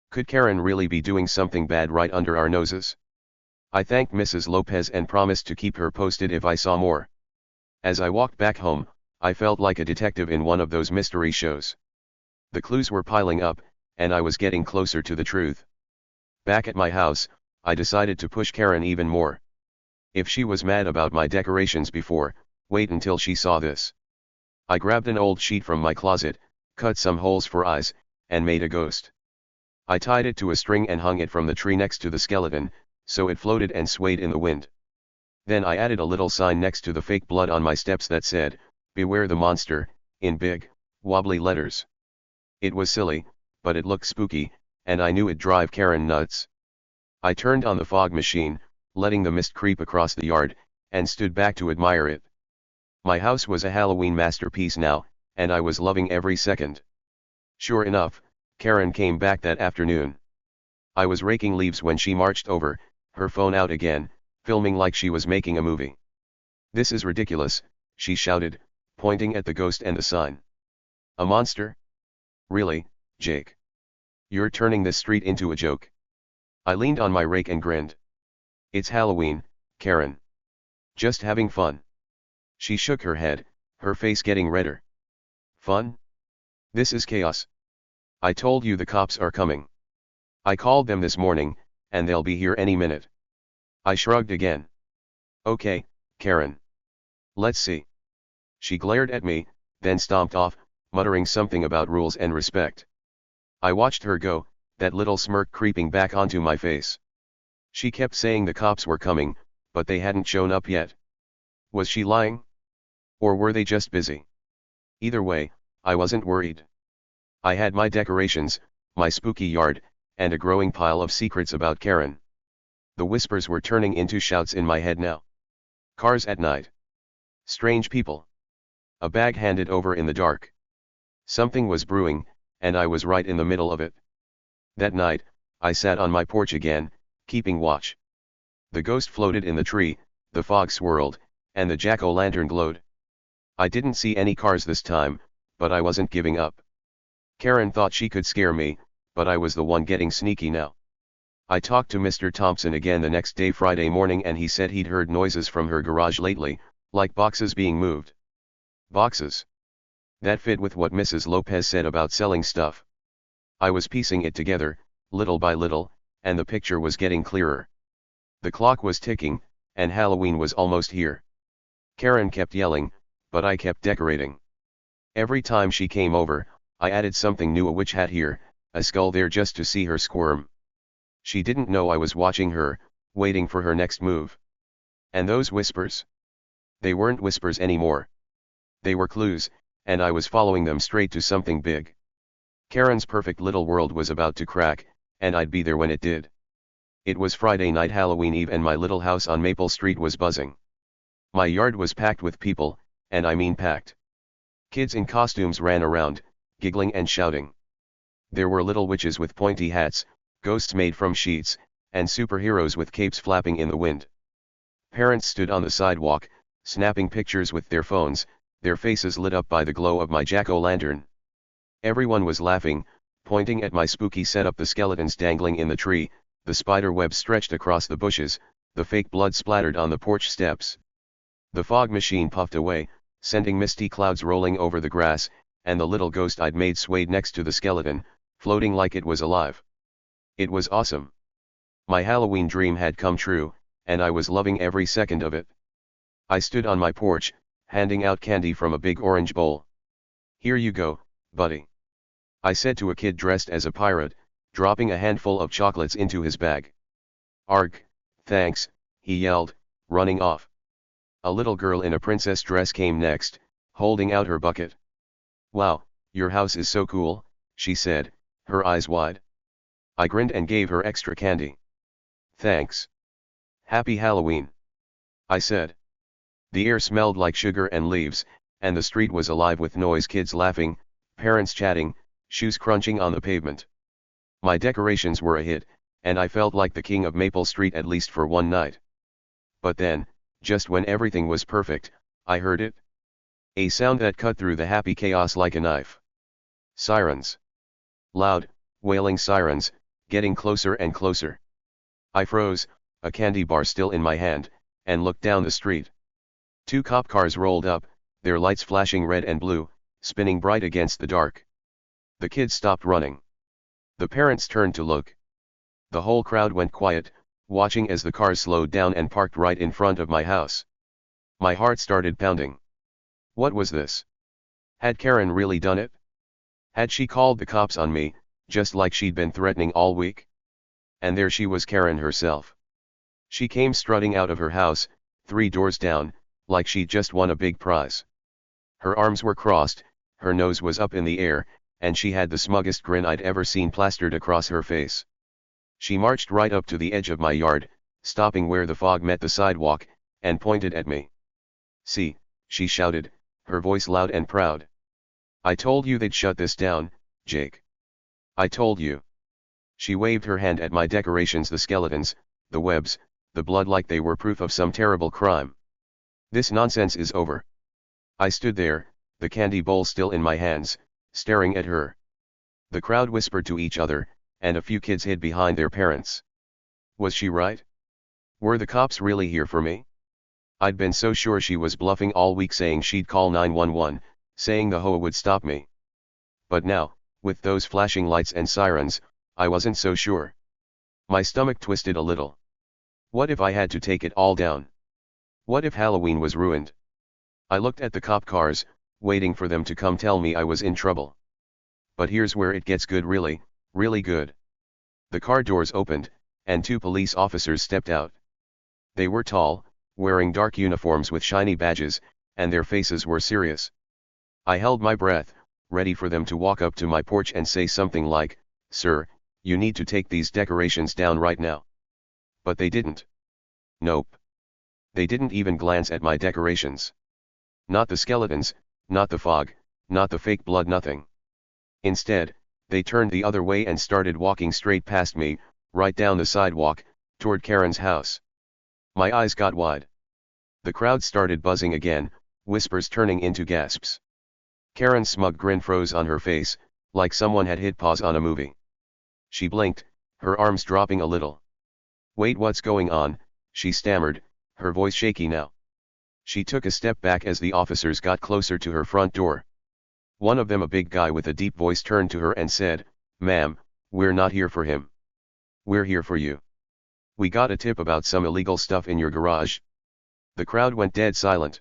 Could Karen really be doing something bad right under our noses? I thanked Mrs. Lopez and promised to keep her posted if I saw more. As I walked back home, I felt like a detective in one of those mystery shows. The clues were piling up, and I was getting closer to the truth. Back at my house, I decided to push Karen even more. If she was mad about my decorations before, wait until she saw this. I grabbed an old sheet from my closet, cut some holes for eyes, and made a ghost. I tied it to a string and hung it from the tree next to the skeleton, so it floated and swayed in the wind. Then I added a little sign next to the fake blood on my steps that said, "Beware the monster," in big, wobbly letters. It was silly, but it looked spooky, and I knew it'd drive Karen nuts. I turned on the fog machine, letting the mist creep across the yard, and stood back to admire it. My house was a Halloween masterpiece now, and I was loving every second. Sure enough, Karen came back that afternoon. I was raking leaves when she marched over, her phone out again, filming like she was making a movie. "This is ridiculous," she shouted, pointing at the ghost and the sign. "A monster? Really, Jake? You're turning this street into a joke?" I leaned on my rake and grinned. "It's Halloween, Karen. Just having fun." She shook her head, her face getting redder. "Fun? This is chaos. I told you the cops are coming. I called them this morning, and they'll be here any minute." I shrugged again. "Okay, Karen. Let's see." She glared at me, then stomped off, muttering something about rules and respect. I watched her go, that little smirk creeping back onto my face. She kept saying the cops were coming, but they hadn't shown up yet. Was she lying? Or were they just busy? Either way, I wasn't worried. I had my decorations, my spooky yard, and a growing pile of secrets about Karen. The whispers were turning into shouts in my head now. Cars at night. Strange people. A bag handed over in the dark. Something was brewing, and I was right in the middle of it. That night, I sat on my porch again, keeping watch. The ghost floated in the tree, the fog swirled, and the jack-o'-lantern glowed. I didn't see any cars this time, but I wasn't giving up. Karen thought she could scare me, but I was the one getting sneaky now. I talked to Mr. Thompson again the next day, Friday morning, and he said he'd heard noises from her garage lately, like boxes being moved. Boxes. That fit with what Mrs. Lopez said about selling stuff. I was piecing it together, little by little, and the picture was getting clearer. The clock was ticking, and Halloween was almost here. Karen kept yelling, but I kept decorating. Every time she came over, I added something new: a witch hat here, a skull there, just to see her squirm. She didn't know I was watching her, waiting for her next move. And those whispers? They weren't whispers anymore. They were clues, and I was following them straight to something big. Karen's perfect little world was about to crack, and I'd be there when it did. It was Friday night, Halloween Eve, and my little house on Maple Street was buzzing. My yard was packed with people, and I mean packed. Kids in costumes ran around, giggling and shouting. There were little witches with pointy hats, ghosts made from sheets, and superheroes with capes flapping in the wind. Parents stood on the sidewalk, snapping pictures with their phones, their faces lit up by the glow of my jack-o'-lantern. Everyone was laughing, pointing at my spooky setup: the skeletons dangling in the tree, the spider web stretched across the bushes, the fake blood splattered on the porch steps. The fog machine puffed away, sending misty clouds rolling over the grass, and the little ghost I'd made swayed next to the skeleton, floating like it was alive. It was awesome. My Halloween dream had come true, and I was loving every second of it. I stood on my porch, handing out candy from a big orange bowl. Here you go, buddy. I said to a kid dressed as a pirate, dropping a handful of chocolates into his bag. Arg, thanks, he yelled, running off. A little girl in a princess dress came next, holding out her bucket. Wow, your house is so cool, she said, her eyes wide. I grinned and gave her extra candy. Thanks. Happy Halloween, I said. The air smelled like sugar and leaves, and the street was alive with noise, kids laughing, parents chatting, shoes crunching on the pavement. My decorations were a hit, and I felt like the king of Maple Street at least for one night. But then, just when everything was perfect, I heard it. A sound that cut through the happy chaos like a knife. Sirens. Loud, wailing sirens, getting closer and closer. I froze, a candy bar still in my hand, and looked down the street. 2 cop cars rolled up, their lights flashing red and blue, spinning bright against the dark. The kids stopped running. The parents turned to look. The whole crowd went quiet, watching as the cars slowed down and parked right in front of my house. My heart started pounding. What was this? Had Karen really done it? Had she called the cops on me, just like she'd been threatening all week? And there she was, Karen herself. She came strutting out of her house, 3 doors down, like she'd just won a big prize. Her arms were crossed, her nose was up in the air, and she had the smuggest grin I'd ever seen plastered across her face. She marched right up to the edge of my yard, stopping where the fog met the sidewalk, and pointed at me. See, she shouted, her voice loud and proud. I told you they'd shut this down, Jake. I told you. She waved her hand at my decorations, the skeletons, the webs, the blood, like they were proof of some terrible crime. This nonsense is over. I stood there, the candy bowl still in my hands, staring at her. The crowd whispered to each other, and a few kids hid behind their parents. Was she right? Were the cops really here for me? I'd been so sure she was bluffing all week, saying she'd call 911, saying the HOA would stop me. But now, with those flashing lights and sirens, I wasn't so sure. My stomach twisted a little. What if I had to take it all down? What if Halloween was ruined? I looked at the cop cars, waiting for them to come tell me I was in trouble. But here's where it gets good, really, really good. The car doors opened, and 2 police officers stepped out. They were tall, wearing dark uniforms with shiny badges, and their faces were serious. I held my breath, ready for them to walk up to my porch and say something like, "Sir, you need to take these decorations down right now." But they didn't. Nope. They didn't even glance at my decorations. Not the skeletons, not the fog, not the fake blood, nothing. Instead, they turned the other way and started walking straight past me, right down the sidewalk, toward Karen's house. My eyes got wide. The crowd started buzzing again, whispers turning into gasps. Karen's smug grin froze on her face, like someone had hit pause on a movie. She blinked, her arms dropping a little. "Wait, what's going on?" she stammered, her voice shaky now. She took a step back as the officers got closer to her front door. One of them, a big guy with a deep voice, turned to her and said, "Ma'am, we're not here for him. We're here for you. We got a tip about some illegal stuff in your garage." The crowd went dead silent.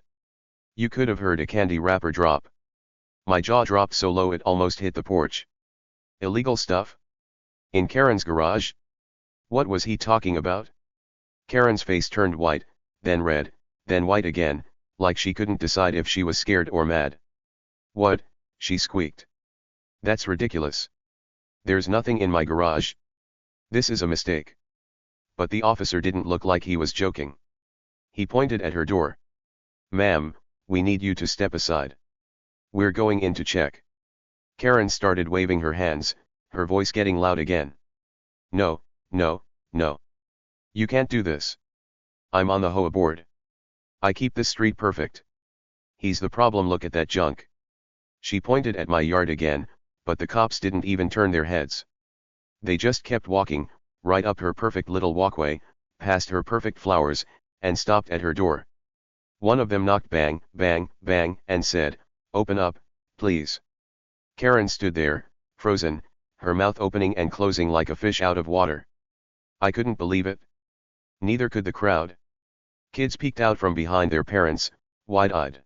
You could have heard a candy wrapper drop. My jaw dropped so low it almost hit the porch. Illegal stuff? In Karen's garage? What was he talking about? Karen's face turned white, then red, then white again, like she couldn't decide if she was scared or mad. "What?" she squeaked. "That's ridiculous. There's nothing in my garage. This is a mistake." But the officer didn't look like he was joking. He pointed at her door. "Ma'am, we need you to step aside. We're going in to check." Karen started waving her hands, her voice getting loud again. "No, no, no. You can't do this. I'm on the HOA board. I keep this street perfect. He's the problem, look at that junk." She pointed at my yard again, but the cops didn't even turn their heads. They just kept walking, right up her perfect little walkway, past her perfect flowers, and stopped at her door. One of them knocked bang, bang, bang, and said, "Open up, please." Karen stood there, frozen, her mouth opening and closing like a fish out of water. I couldn't believe it. Neither could the crowd. Kids peeked out from behind their parents, wide-eyed.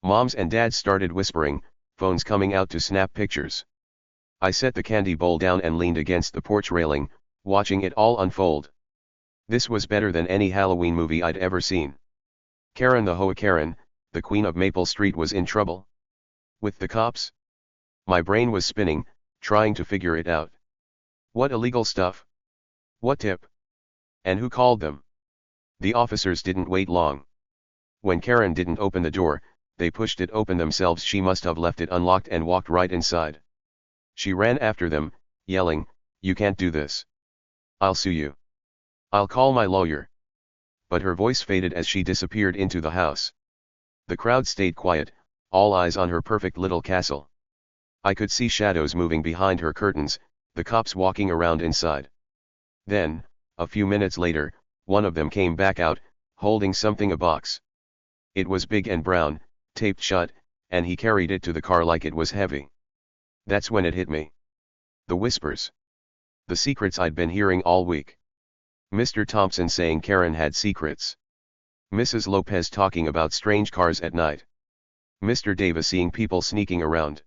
Moms and dads started whispering, phones coming out to snap pictures. I set the candy bowl down and leaned against the porch railing, watching it all unfold. This was better than any Halloween movie I'd ever seen. Karen the HOA Karen, the queen of Maple Street, was in trouble. With the cops? My brain was spinning, trying to figure it out. What illegal stuff? What tip? And who called them? The officers didn't wait long. When Karen didn't open the door, they pushed it open themselves. She must have left it unlocked and walked right inside. She ran after them, yelling, "You can't do this. I'll sue you. I'll call my lawyer." But her voice faded as she disappeared into the house. The crowd stayed quiet, all eyes on her perfect little castle. I could see shadows moving behind her curtains, the cops walking around inside. Then, a few minutes later, one of them came back out, holding something, a box. It was big and brown, taped shut, and he carried it to the car like it was heavy. That's when it hit me. The whispers. The secrets I'd been hearing all week. Mr. Thompson saying Karen had secrets. Mrs. Lopez talking about strange cars at night. Mr. Davis seeing people sneaking around.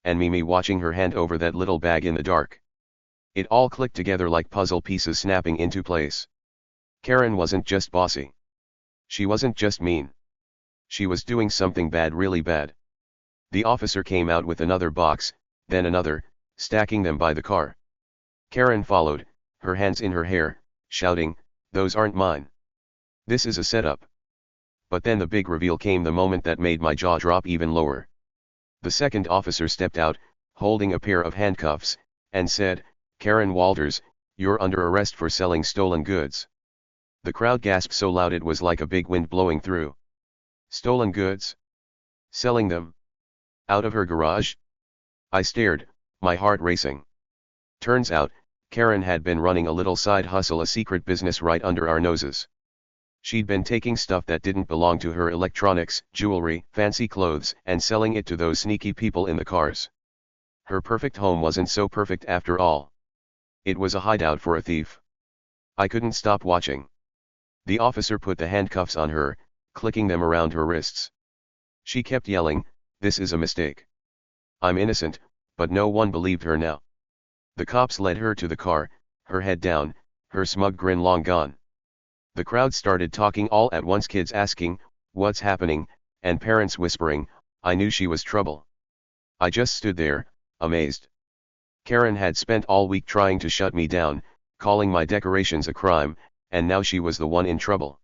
And Mimi watching her hand over that little bag in the dark. It all clicked together like puzzle pieces snapping into place. Karen wasn't just bossy. She wasn't just mean. She was doing something bad, really bad. The officer came out with another box, then another, stacking them by the car. Karen followed, her hands in her hair, shouting, "Those aren't mine. This is a setup." But then the big reveal came, the moment that made my jaw drop even lower. The second officer stepped out, holding a pair of handcuffs, and said, "Karen Walters, you're under arrest for selling stolen goods." The crowd gasped so loud it was like a big wind blowing through. Stolen goods? Selling them? Out of her garage? I stared, my heart racing. Turns out, Karen had been running a little side hustle, a secret business right under our noses. She'd been taking stuff that didn't belong to her, electronics, jewelry, fancy clothes, and selling it to those sneaky people in the cars. Her perfect home wasn't so perfect after all. It was a hideout for a thief. I couldn't stop watching. The officer put the handcuffs on her, clicking them around her wrists. She kept yelling, "This is a mistake. I'm innocent," but no one believed her now. The cops led her to the car, her head down, her smug grin long gone. The crowd started talking all at once, kids asking, "What's happening?" and parents whispering, "I knew she was trouble." I just stood there, amazed. Karen had spent all week trying to shut me down, calling my decorations a crime, and now she was the one in trouble.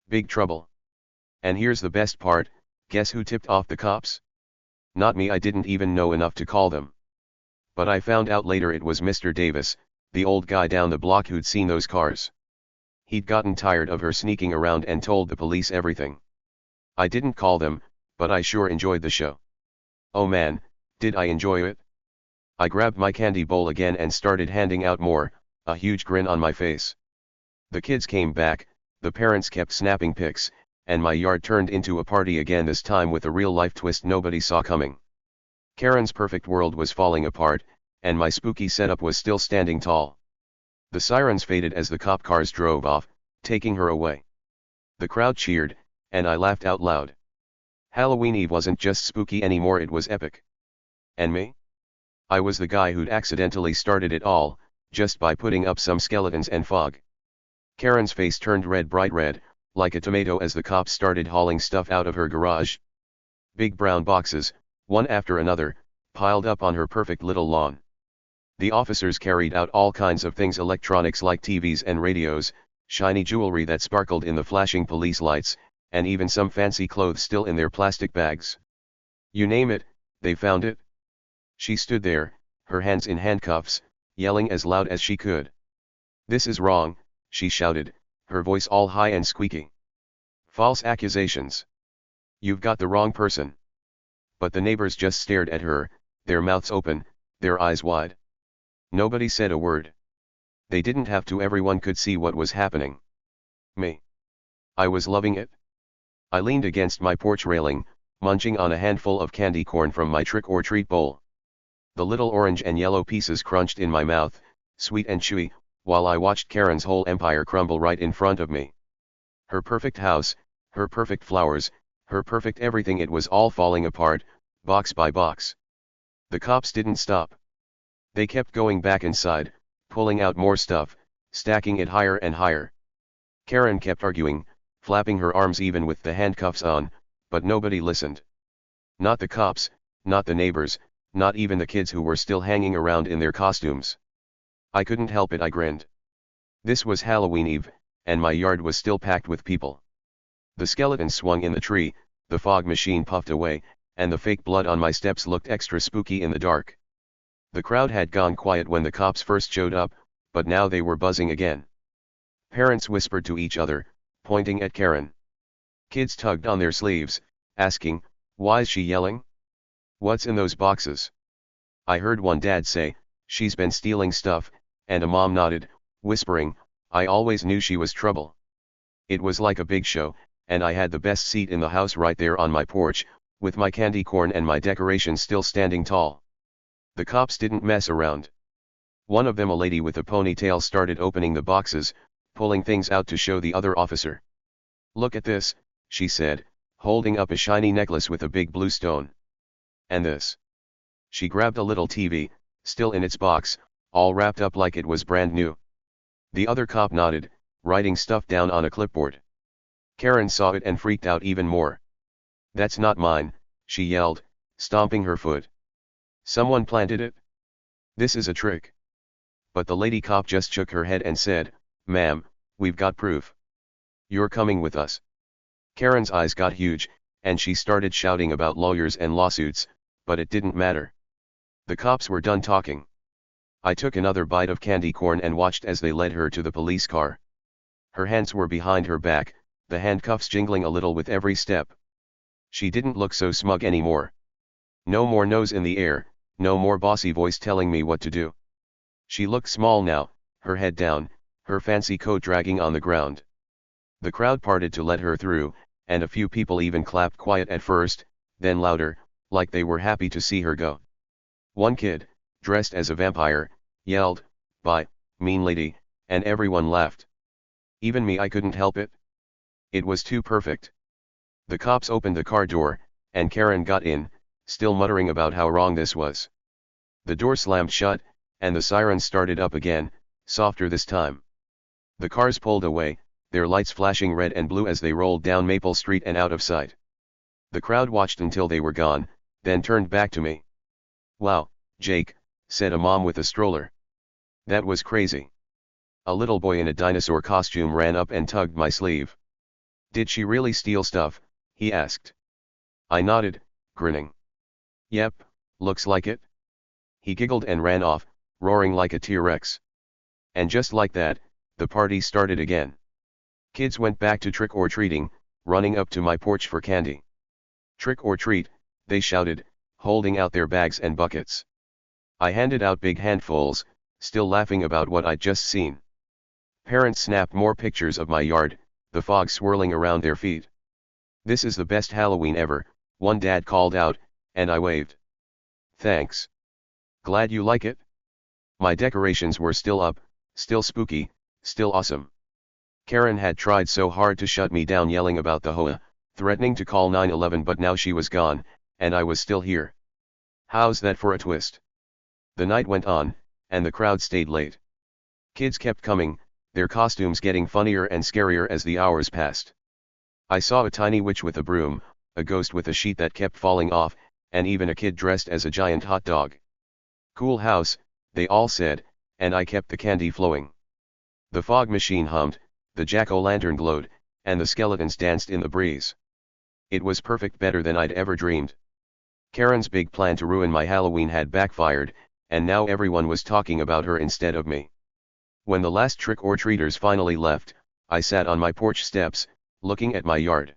Big trouble. And here's the best part, guess who tipped off the cops? Not me, I didn't even know enough to call them. But I found out later it was Mr. Davis, the old guy down the block who'd seen those cars. He'd gotten tired of her sneaking around and told the police everything. I didn't call them, but I sure enjoyed the show. Oh man, did I enjoy it? I grabbed my candy bowl again and started handing out more, a huge grin on my face. The kids came back, the parents kept snapping pics, and my yard turned into a party again, this time with a real-life twist nobody saw coming. Karen's perfect world was falling apart, and my spooky setup was still standing tall. The sirens faded as the cop cars drove off, taking her away. The crowd cheered, and I laughed out loud. Halloween Eve wasn't just spooky anymore, it was epic. And me? I was the guy who'd accidentally started it all, just by putting up some skeletons and fog. Karen's face turned red, bright red, like a tomato, as the cops started hauling stuff out of her garage. Big brown boxes, one after another, piled up on her perfect little lawn. The officers carried out all kinds of things, electronics like TVs and radios, shiny jewelry that sparkled in the flashing police lights, and even some fancy clothes still in their plastic bags. You name it, they found it. She stood there, her hands in handcuffs, yelling as loud as she could. "This is wrong," she shouted, her voice all high and squeaky. "False accusations. You've got the wrong person." But the neighbors just stared at her, their mouths open, their eyes wide. Nobody said a word. They didn't have to, everyone could see what was happening. Me. I was loving it. I leaned against my porch railing, munching on a handful of candy corn from my trick-or-treat bowl. The little orange and yellow pieces crunched in my mouth, sweet and chewy, while I watched Karen's whole empire crumble right in front of me. Her perfect house, her perfect flowers, her perfect everything, it was all falling apart, box by box. The cops didn't stop. They kept going back inside, pulling out more stuff, stacking it higher and higher. Karen kept arguing, flapping her arms even with the handcuffs on, but nobody listened. Not the cops, not the neighbors, not even the kids who were still hanging around in their costumes. I couldn't help it, I grinned. This was Halloween Eve, and my yard was still packed with people. The skeleton swung in the tree, the fog machine puffed away, and the fake blood on my steps looked extra spooky in the dark. The crowd had gone quiet when the cops first showed up, but now they were buzzing again. Parents whispered to each other, pointing at Karen. Kids tugged on their sleeves, asking, "Why's she yelling? What's in those boxes?" I heard one dad say, "She's been stealing stuff," and a mom nodded, whispering, "I always knew she was trouble." It was like a big show, and I had the best seat in the house right there on my porch, with my candy corn and my decorations still standing tall. The cops didn't mess around. One of them, a lady with a ponytail, started opening the boxes, pulling things out to show the other officer. "Look at this," she said, holding up a shiny necklace with a big blue stone. "And this." She grabbed a little TV, still in its box, all wrapped up like it was brand new. The other cop nodded, writing stuff down on a clipboard. Karen saw it and freaked out even more. "That's not mine," she yelled, stomping her foot. "Someone planted it. This is a trick." But the lady cop just shook her head and said, "Ma'am, we've got proof. You're coming with us." Karen's eyes got huge, and she started shouting about lawyers and lawsuits, but it didn't matter. The cops were done talking. I took another bite of candy corn and watched as they led her to the police car. Her hands were behind her back, the handcuffs jingling a little with every step. She didn't look so smug anymore. No more nose in the air, no more bossy voice telling me what to do. She looked small now, her head down, her fancy coat dragging on the ground. The crowd parted to let her through, and a few people even clapped, quiet at first, then louder, like they were happy to see her go. One kid, dressed as a vampire, yelled, "Bye, mean lady," and everyone laughed. Even me, I couldn't help it. It was too perfect. The cops opened the car door, and Karen got in, still muttering about how wrong this was. The door slammed shut, and the sirens started up again, softer this time. The cars pulled away, their lights flashing red and blue as they rolled down Maple Street and out of sight. The crowd watched until they were gone, then turned back to me. "Wow, Jake," said a mom with a stroller. "That was crazy." A little boy in a dinosaur costume ran up and tugged my sleeve. "Did she really steal stuff?" he asked. I nodded, grinning. "Yep, looks like it." He giggled and ran off, roaring like a T-Rex. And just like that, the party started again. Kids went back to trick-or-treating, running up to my porch for candy. "Trick or treat," they shouted, holding out their bags and buckets. I handed out big handfuls, still laughing about what I'd just seen. Parents snapped more pictures of my yard, the fog swirling around their feet. "This is the best Halloween ever," one dad called out, and I waved. "Thanks. Glad you like it." My decorations were still up, still spooky, still awesome. Karen had tried so hard to shut me down, yelling about the HOA, threatening to call 911, but now she was gone, and I was still here. How's that for a twist? The night went on, and the crowd stayed late. Kids kept coming, their costumes getting funnier and scarier as the hours passed. I saw a tiny witch with a broom, a ghost with a sheet that kept falling off, and even a kid dressed as a giant hot dog. "Cool house," they all said, and I kept the candy flowing. The fog machine hummed, the jack-o'-lantern glowed, and the skeletons danced in the breeze. It was perfect, better than I'd ever dreamed. Karen's big plan to ruin my Halloween had backfired, and now everyone was talking about her instead of me. When the last trick-or-treaters finally left, I sat on my porch steps, looking at my yard.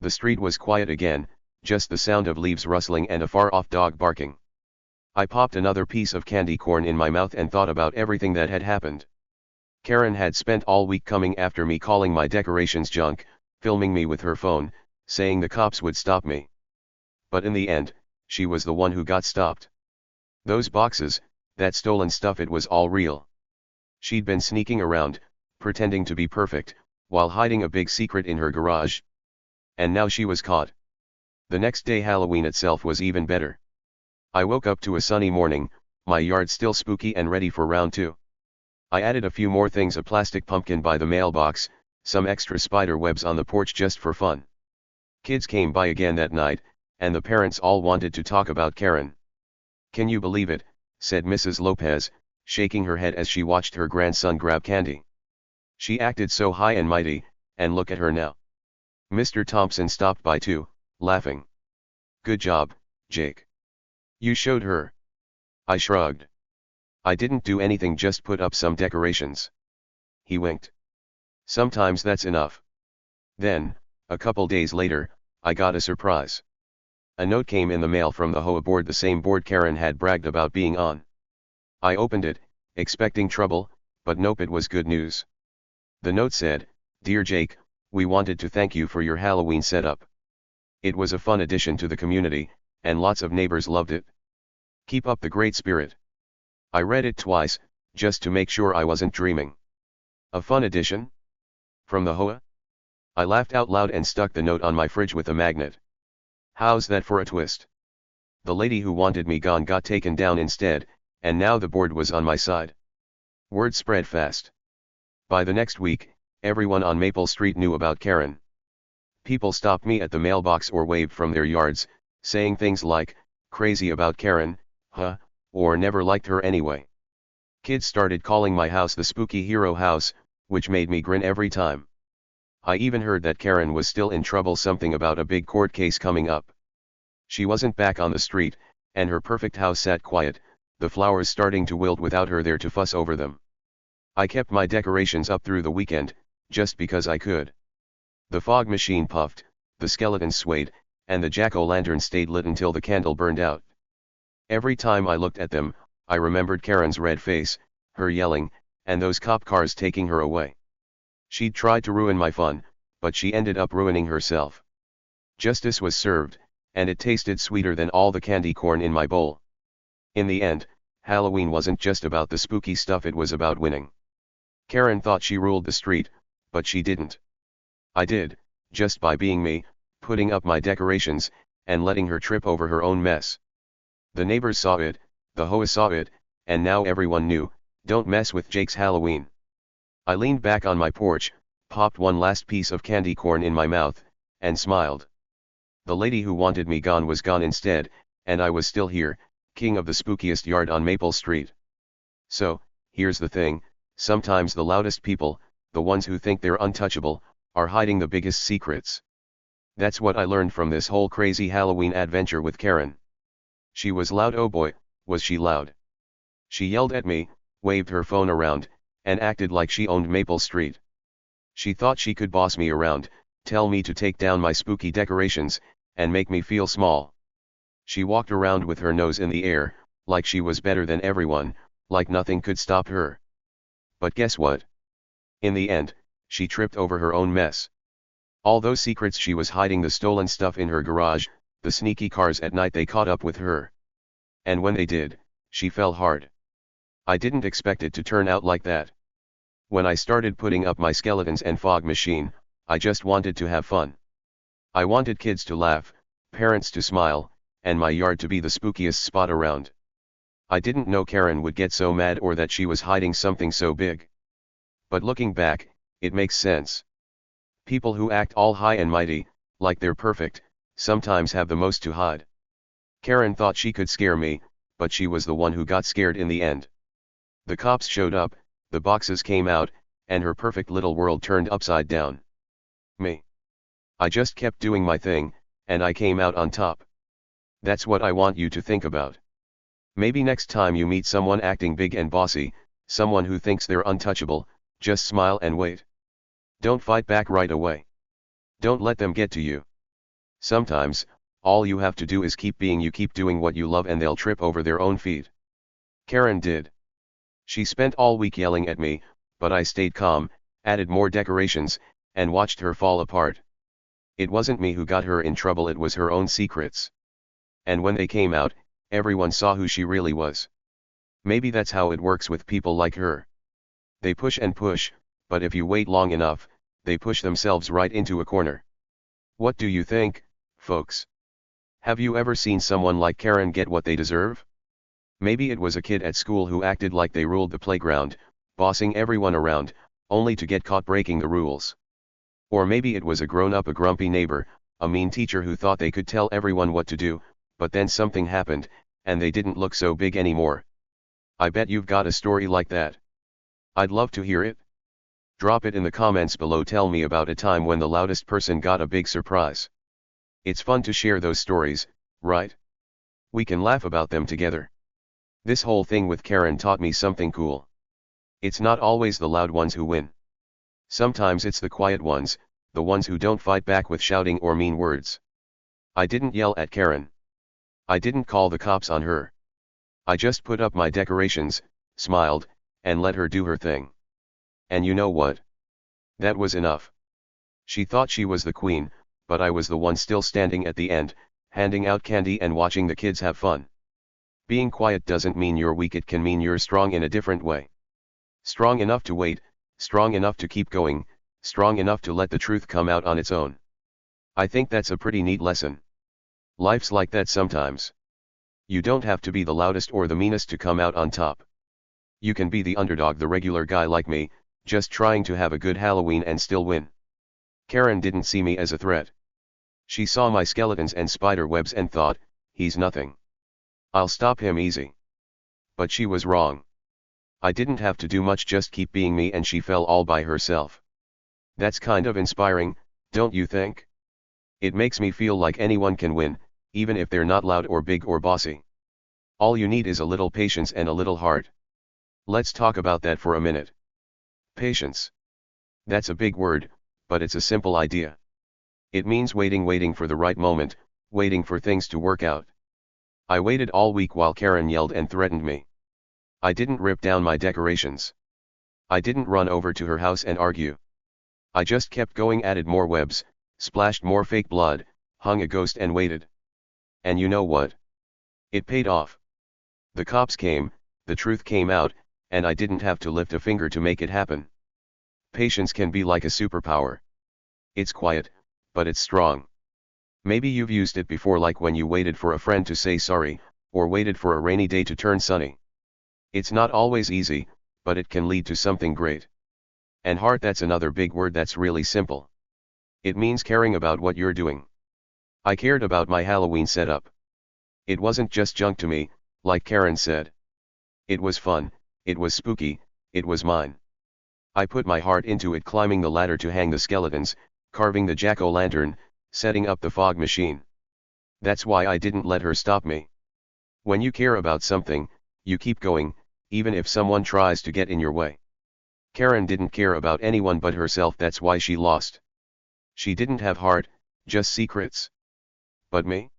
The street was quiet again, just the sound of leaves rustling and a far-off dog barking. I popped another piece of candy corn in my mouth and thought about everything that had happened. Karen had spent all week coming after me, calling my decorations junk, filming me with her phone, saying the cops would stop me. But in the end, she was the one who got stopped. Those boxes, that stolen stuff, it was all real. She'd been sneaking around, pretending to be perfect, while hiding a big secret in her garage. And now she was caught. The next day Halloween itself was even better. I woke up to a sunny morning, my yard still spooky and ready for round 2. I added a few more things, a plastic pumpkin by the mailbox, some extra spider webs on the porch just for fun. Kids came by again that night, and the parents all wanted to talk about Karen. "Can you believe it?" said Mrs. Lopez, shaking her head as she watched her grandson grab candy. "She acted so high and mighty, and look at her now." Mr. Thompson stopped by too, laughing. "Good job, Jake. You showed her." I shrugged. "I didn't do anything, just put up some decorations." He winked. "Sometimes that's enough." Then, a couple days later, I got a surprise. A note came in the mail from the HOA board, the same board Karen had bragged about being on. I opened it, expecting trouble, but nope, it was good news. The note said, "Dear Jake, we wanted to thank you for your Halloween setup. It was a fun addition to the community, and lots of neighbors loved it. Keep up the great spirit." I read it twice, just to make sure I wasn't dreaming. A fun addition? From the HOA? I laughed out loud and stuck the note on my fridge with a magnet. How's that for a twist? The lady who wanted me gone got taken down instead, and now the board was on my side. Word spread fast. By the next week, everyone on Maple Street knew about Karen. People stopped me at the mailbox or waved from their yards, saying things like, "Crazy about Karen, huh?" or "Never liked her anyway." Kids started calling my house the Spooky Hero House, which made me grin every time. I even heard that Karen was still in trouble, something about a big court case coming up. She wasn't back on the street, and her perfect house sat quiet, the flowers starting to wilt without her there to fuss over them. I kept my decorations up through the weekend, just because I could. The fog machine puffed, the skeletons swayed, and the jack-o'-lantern stayed lit until the candle burned out. Every time I looked at them, I remembered Karen's red face, her yelling, and those cop cars taking her away. She'd tried to ruin my fun, but she ended up ruining herself. Justice was served, and it tasted sweeter than all the candy corn in my bowl. In the end, Halloween wasn't just about the spooky stuff, it was about winning. Karen thought she ruled the street, but she didn't. I did, just by being me, putting up my decorations, and letting her trip over her own mess. The neighbors saw it, the HOA saw it, and now everyone knew, don't mess with Jake's Halloween. I leaned back on my porch, popped one last piece of candy corn in my mouth, and smiled. The lady who wanted me gone was gone instead, and I was still here, king of the spookiest yard on Maple Street. So, here's the thing, sometimes the loudest people, the ones who think they're untouchable, are hiding the biggest secrets. That's what I learned from this whole crazy Halloween adventure with Karen. She was loud, oh boy, was she loud. She yelled at me, waved her phone around, and acted like she owned Maple Street. She thought she could boss me around, tell me to take down my spooky decorations, and make me feel small. She walked around with her nose in the air, like she was better than everyone, like nothing could stop her. But guess what? In the end, she tripped over her own mess. All those secrets she was hiding, the stolen stuff in her garage, the sneaky cars at night, they caught up with her. And when they did, she fell hard. I didn't expect it to turn out like that. When I started putting up my skeletons and fog machine, I just wanted to have fun. I wanted kids to laugh, parents to smile, and my yard to be the spookiest spot around. I didn't know Karen would get so mad or that she was hiding something so big. But looking back, it makes sense. People who act all high and mighty, like they're perfect, sometimes have the most to hide. Karen thought she could scare me, but she was the one who got scared in the end. The cops showed up, the boxes came out, and her perfect little world turned upside down. Me. I just kept doing my thing, and I came out on top. That's what I want you to think about. Maybe next time you meet someone acting big and bossy, someone who thinks they're untouchable, just smile and wait. Don't fight back right away. Don't let them get to you. Sometimes, all you have to do is keep being you, keep doing what you love, and they'll trip over their own feet. Karen did. She spent all week yelling at me, but I stayed calm, added more decorations, and watched her fall apart. It wasn't me who got her in trouble, it was her own secrets. And when they came out, everyone saw who she really was. Maybe that's how it works with people like her. They push and push, but if you wait long enough, they push themselves right into a corner. What do you think, folks? Have you ever seen someone like Karen get what they deserve? Maybe it was a kid at school who acted like they ruled the playground, bossing everyone around, only to get caught breaking the rules. Or maybe it was a grown-up, a grumpy neighbor, a mean teacher who thought they could tell everyone what to do, but then something happened, and they didn't look so big anymore. I bet you've got a story like that. I'd love to hear it. Drop it in the comments below. Tell me about a time when the loudest person got a big surprise. It's fun to share those stories, right? We can laugh about them together. This whole thing with Karen taught me something cool. It's not always the loud ones who win. Sometimes it's the quiet ones, the ones who don't fight back with shouting or mean words. I didn't yell at Karen. I didn't call the cops on her. I just put up my decorations, smiled, and let her do her thing. And you know what? That was enough. She thought she was the queen, but I was the one still standing at the end, handing out candy and watching the kids have fun. Being quiet doesn't mean you're weak, it can mean you're strong in a different way. Strong enough to wait, strong enough to keep going, strong enough to let the truth come out on its own. I think that's a pretty neat lesson. Life's like that sometimes. You don't have to be the loudest or the meanest to come out on top. You can be the underdog, the regular guy like me, just trying to have a good Halloween and still win. Karen didn't see me as a threat. She saw my skeletons and spider webs and thought, he's nothing. I'll stop him easy. But she was wrong. I didn't have to do much, just keep being me, and she fell all by herself. That's kind of inspiring, don't you think? It makes me feel like anyone can win, even if they're not loud or big or bossy. All you need is a little patience and a little heart. Let's talk about that for a minute. Patience. That's a big word, but it's a simple idea. It means waiting for the right moment, waiting for things to work out. I waited all week while Karen yelled and threatened me. I didn't rip down my decorations. I didn't run over to her house and argue. I just kept going, added more webs, splashed more fake blood, hung a ghost and waited. And you know what? It paid off. The cops came, the truth came out, and I didn't have to lift a finger to make it happen. Patience can be like a superpower. It's quiet, but it's strong. Maybe you've used it before, like when you waited for a friend to say sorry, or waited for a rainy day to turn sunny. It's not always easy, but it can lead to something great. And heart, that's another big word that's really simple. It means caring about what you're doing. I cared about my Halloween setup. It wasn't just junk to me, like Karen said. It was fun, it was spooky, it was mine. I put my heart into it, climbing the ladder to hang the skeletons, carving the jack-o'-lantern, setting up the fog machine. That's why I didn't let her stop me. When you care about something, you keep going, even if someone tries to get in your way. Karen didn't care about anyone but herself, that's why she lost. She didn't have heart, just secrets. But me?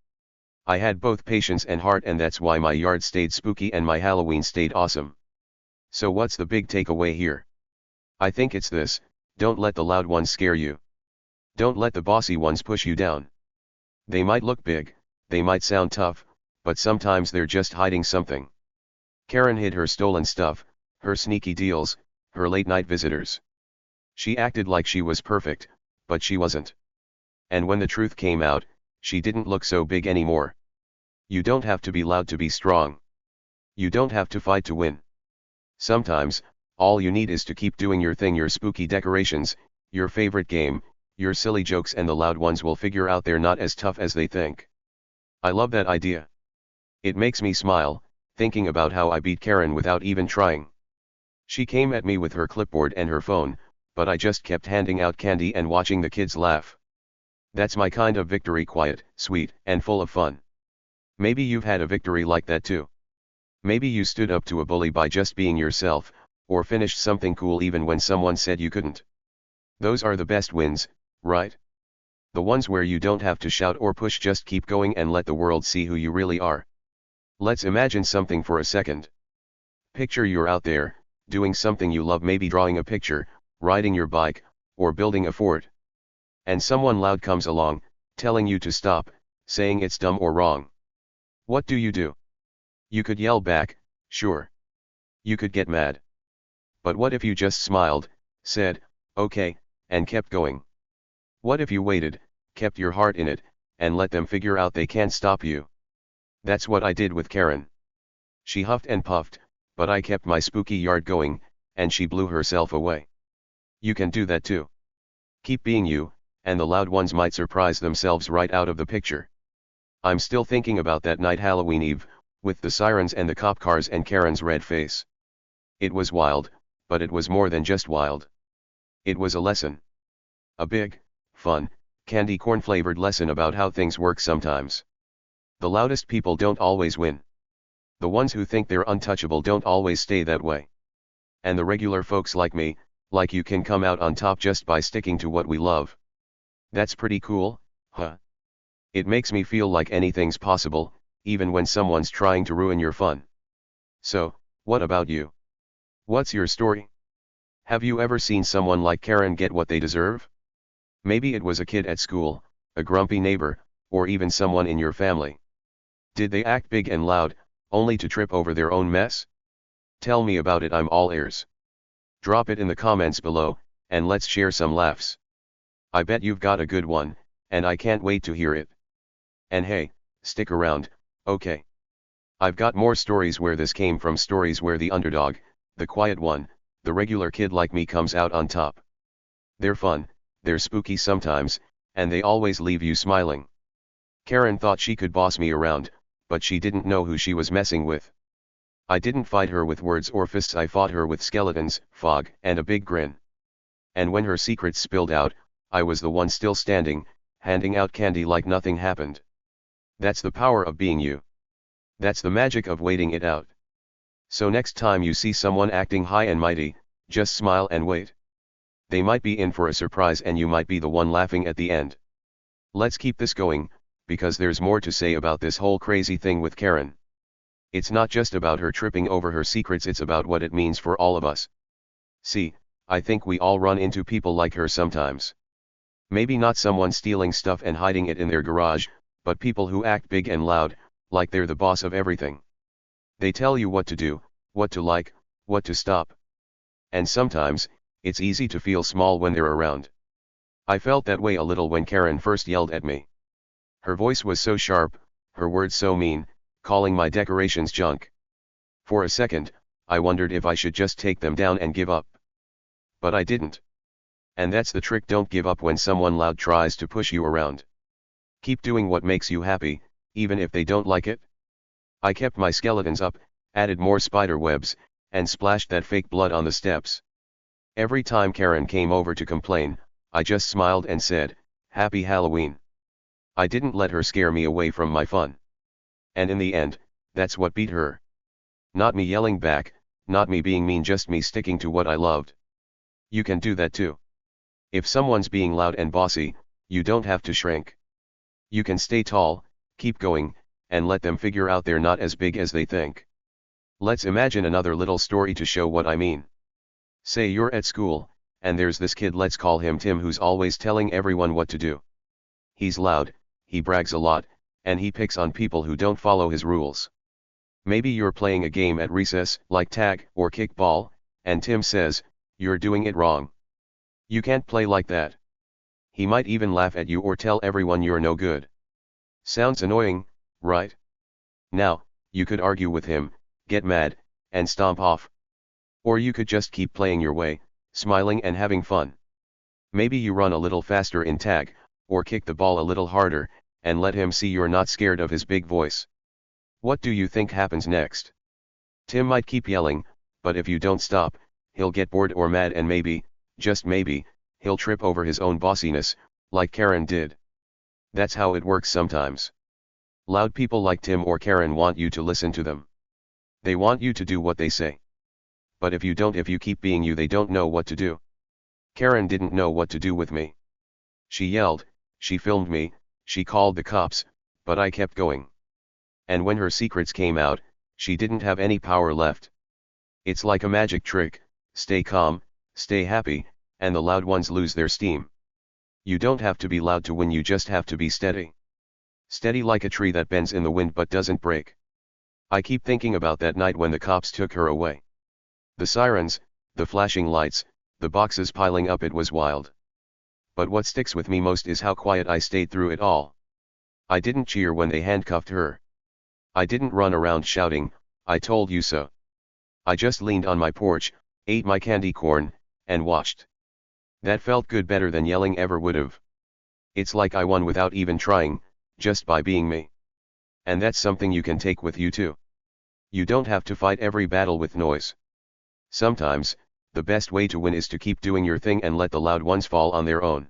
I had both patience and heart, and that's why my yard stayed spooky and my Halloween stayed awesome. So what's the big takeaway here? I think it's this: don't let the loud ones scare you. Don't let the bossy ones push you down. They might look big, they might sound tough, but sometimes they're just hiding something. Karen hid her stolen stuff, her sneaky deals, her late-night visitors. She acted like she was perfect, but she wasn't. And when the truth came out, she didn't look so big anymore. You don't have to be loud to be strong. You don't have to fight to win. Sometimes, all you need is to keep doing your thing, your spooky decorations, your favorite game, your silly jokes, and the loud ones will figure out they're not as tough as they think. I love that idea. It makes me smile, thinking about how I beat Karen without even trying. She came at me with her clipboard and her phone, but I just kept handing out candy and watching the kids laugh. That's my kind of victory, quiet, sweet, and full of fun. Maybe you've had a victory like that too. Maybe you stood up to a bully by just being yourself, or finished something cool even when someone said you couldn't. Those are the best wins, right? The ones where you don't have to shout or push, just keep going and let the world see who you really are. Let's imagine something for a second. Picture you're out there, doing something you love, maybe drawing a picture, riding your bike, or building a fort. And someone loud comes along, telling you to stop, saying it's dumb or wrong. What do? You could yell back, sure. You could get mad. But what if you just smiled, said, okay, and kept going? What if you waited, kept your heart in it, and let them figure out they can't stop you. That's what I did with Karen. She huffed and puffed, but I kept my spooky yard going, and she blew herself away. You can do that too. Keep being you, and the loud ones might surprise themselves right out of the picture. I'm still thinking about that night Halloween Eve, with the sirens and the cop cars and Karen's red face. It was wild, but it was more than just wild. It was a lesson. A big, fun, candy corn flavored lesson about how things work sometimes. The loudest people don't always win. The ones who think they're untouchable don't always stay that way. And the regular folks like me, like you, can come out on top just by sticking to what we love. That's pretty cool, huh? It makes me feel like anything's possible, even when someone's trying to ruin your fun. So, what about you? What's your story? Have you ever seen someone like Karen get what they deserve? Maybe it was a kid at school, a grumpy neighbor, or even someone in your family. Did they act big and loud, only to trip over their own mess? Tell me about it, I'm all ears. Drop it in the comments below, and let's share some laughs. I bet you've got a good one, and I can't wait to hear it. And hey, stick around, okay? I've got more stories where this came from, stories where the underdog, the quiet one, the regular kid like me comes out on top. They're fun, they're spooky sometimes, and they always leave you smiling. Karen thought she could boss me around, but she didn't know who she was messing with. I didn't fight her with words or fists, I fought her with skeletons, fog, and a big grin. And when her secrets spilled out, I was the one still standing, handing out candy like nothing happened. That's the power of being you. That's the magic of waiting it out. So next time you see someone acting high and mighty, just smile and wait. They might be in for a surprise and you might be the one laughing at the end. Let's keep this going, because there's more to say about this whole crazy thing with Karen. It's not just about her tripping over her secrets, it's about what it means for all of us. See, I think we all run into people like her sometimes. Maybe not someone stealing stuff and hiding it in their garage, but people who act big and loud, like they're the boss of everything. They tell you what to do, what to like, what to stop. And sometimes, it's easy to feel small when they're around. I felt that way a little when Karen first yelled at me. Her voice was so sharp, her words so mean, calling my decorations junk. For a second, I wondered if I should just take them down and give up. But I didn't. And that's the trick, don't give up when someone loud tries to push you around. Keep doing what makes you happy, even if they don't like it. I kept my skeletons up, added more spider webs, and splashed that fake blood on the steps. Every time Karen came over to complain, I just smiled and said, "Happy Halloween." I didn't let her scare me away from my fun. And in the end, that's what beat her. Not me yelling back, not me being mean, just me sticking to what I loved. You can do that too. If someone's being loud and bossy, you don't have to shrink. You can stay tall, keep going, and let them figure out they're not as big as they think. Let's imagine another little story to show what I mean. Say you're at school, and there's this kid, let's call him Tim, who's always telling everyone what to do. He's loud, he brags a lot, and he picks on people who don't follow his rules. Maybe you're playing a game at recess, like tag or kickball, and Tim says, "You're doing it wrong. You can't play like that." He might even laugh at you or tell everyone you're no good. Sounds annoying, right? Now, you could argue with him, get mad, and stomp off. Or you could just keep playing your way, smiling and having fun. Maybe you run a little faster in tag, or kick the ball a little harder, and let him see you're not scared of his big voice. What do you think happens next? Tim might keep yelling, but if you don't stop, he'll get bored or mad, and maybe, just maybe, he'll trip over his own bossiness, like Karen did. That's how it works sometimes. Loud people like Tim or Karen want you to listen to them. They want you to do what they say. But if you don't, if you keep being you, they don't know what to do. Karen didn't know what to do with me. She yelled, she filmed me, she called the cops, but I kept going. And when her secrets came out, she didn't have any power left. It's like a magic trick: stay calm, stay happy, and the loud ones lose their steam. You don't have to be loud to win, you just have to be steady. Steady like a tree that bends in the wind but doesn't break. I keep thinking about that night when the cops took her away. The sirens, the flashing lights, the boxes piling up, it was wild. But what sticks with me most is how quiet I stayed through it all. I didn't cheer when they handcuffed her. I didn't run around shouting, "I told you so." I just leaned on my porch, ate my candy corn, and watched. That felt good, better than yelling ever would've. It's like I won without even trying, just by being me. And that's something you can take with you too. You don't have to fight every battle with noise. Sometimes, the best way to win is to keep doing your thing and let the loud ones fall on their own.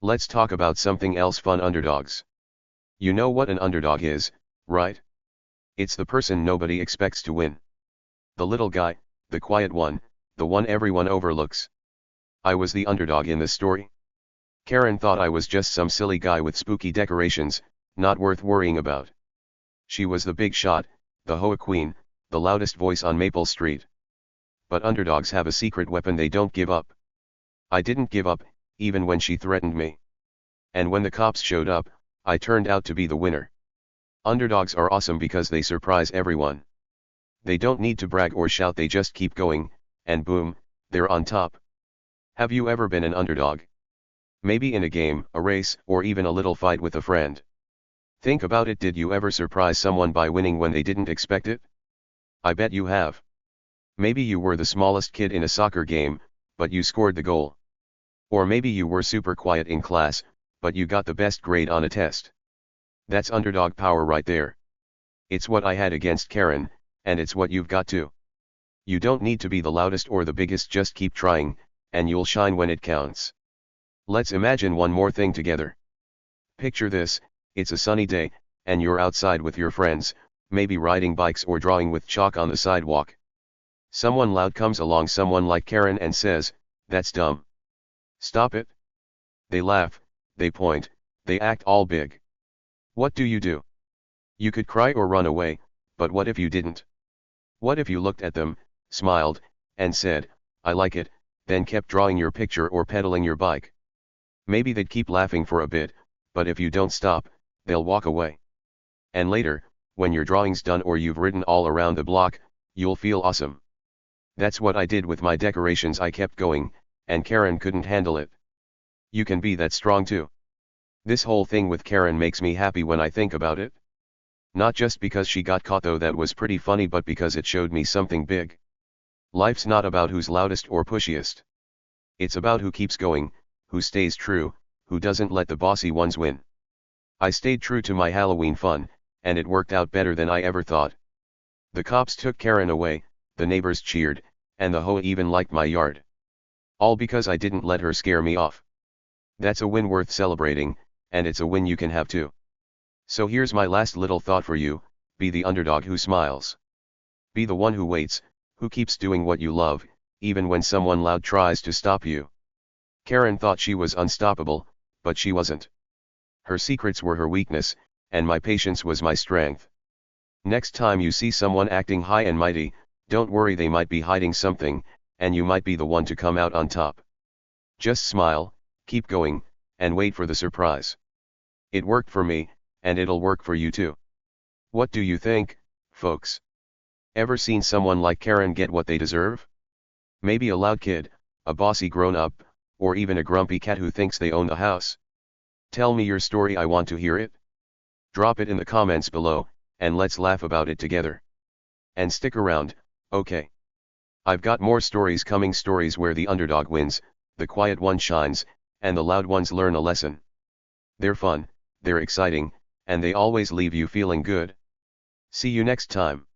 Let's talk about something else fun: underdogs. You know what an underdog is, right? It's the person nobody expects to win. The little guy, the quiet one, the one everyone overlooks. I was the underdog in this story. Karen thought I was just some silly guy with spooky decorations, not worth worrying about. She was the big shot, the HOA queen, the loudest voice on Maple Street. But underdogs have a secret weapon: they don't give up. I didn't give up, even when she threatened me. And when the cops showed up, I turned out to be the winner. Underdogs are awesome because they surprise everyone. They don't need to brag or shout, they just keep going, and boom, they're on top. Have you ever been an underdog? Maybe in a game, a race, or even a little fight with a friend. Think about it: did you ever surprise someone by winning when they didn't expect it? I bet you have. Maybe you were the smallest kid in a soccer game, but you scored the goal. Or maybe you were super quiet in class, but you got the best grade on a test. That's underdog power right there. It's what I had against Karen, and it's what you've got too. You don't need to be the loudest or the biggest, just keep trying, and you'll shine when it counts. Let's imagine one more thing together. Picture this: it's a sunny day, and you're outside with your friends, maybe riding bikes or drawing with chalk on the sidewalk. Someone loud comes along, someone like Karen, and says, "That's dumb. Stop it." They laugh, they point, they act all big. What do? You could cry or run away, but what if you didn't? What if you looked at them, smiled, and said, "I like it," then kept drawing your picture or pedaling your bike? Maybe they'd keep laughing for a bit, but if you don't stop, they'll walk away. And later, when your drawing's done or you've ridden all around the block, you'll feel awesome. That's what I did with my decorations. I kept going, and Karen couldn't handle it. You can be that strong too. This whole thing with Karen makes me happy when I think about it. Not just because she got caught, though that was pretty funny, but because it showed me something big. Life's not about who's loudest or pushiest. It's about who keeps going, who stays true, who doesn't let the bossy ones win. I stayed true to my Halloween fun, and it worked out better than I ever thought. The cops took Karen away, the neighbors cheered, and the HOA even liked my yard. All because I didn't let her scare me off. That's a win worth celebrating, and it's a win you can have too. So here's my last little thought for you: be the underdog who smiles. Be the one who waits, who keeps doing what you love, even when someone loud tries to stop you. Karen thought she was unstoppable, but she wasn't. Her secrets were her weakness, and my patience was my strength. Next time you see someone acting high and mighty, don't worry, they might be hiding something, and you might be the one to come out on top. Just smile, keep going, and wait for the surprise. It worked for me, and it'll work for you too. What do you think, folks? Ever seen someone like Karen get what they deserve? Maybe a loud kid, a bossy grown-up, or even a grumpy cat who thinks they own the house. Tell me your story, I want to hear it. Drop it in the comments below, and let's laugh about it together. And stick around, okay? I've got more stories coming, stories where the underdog wins, the quiet one shines, and the loud ones learn a lesson. They're fun, they're exciting, and they always leave you feeling good. See you next time.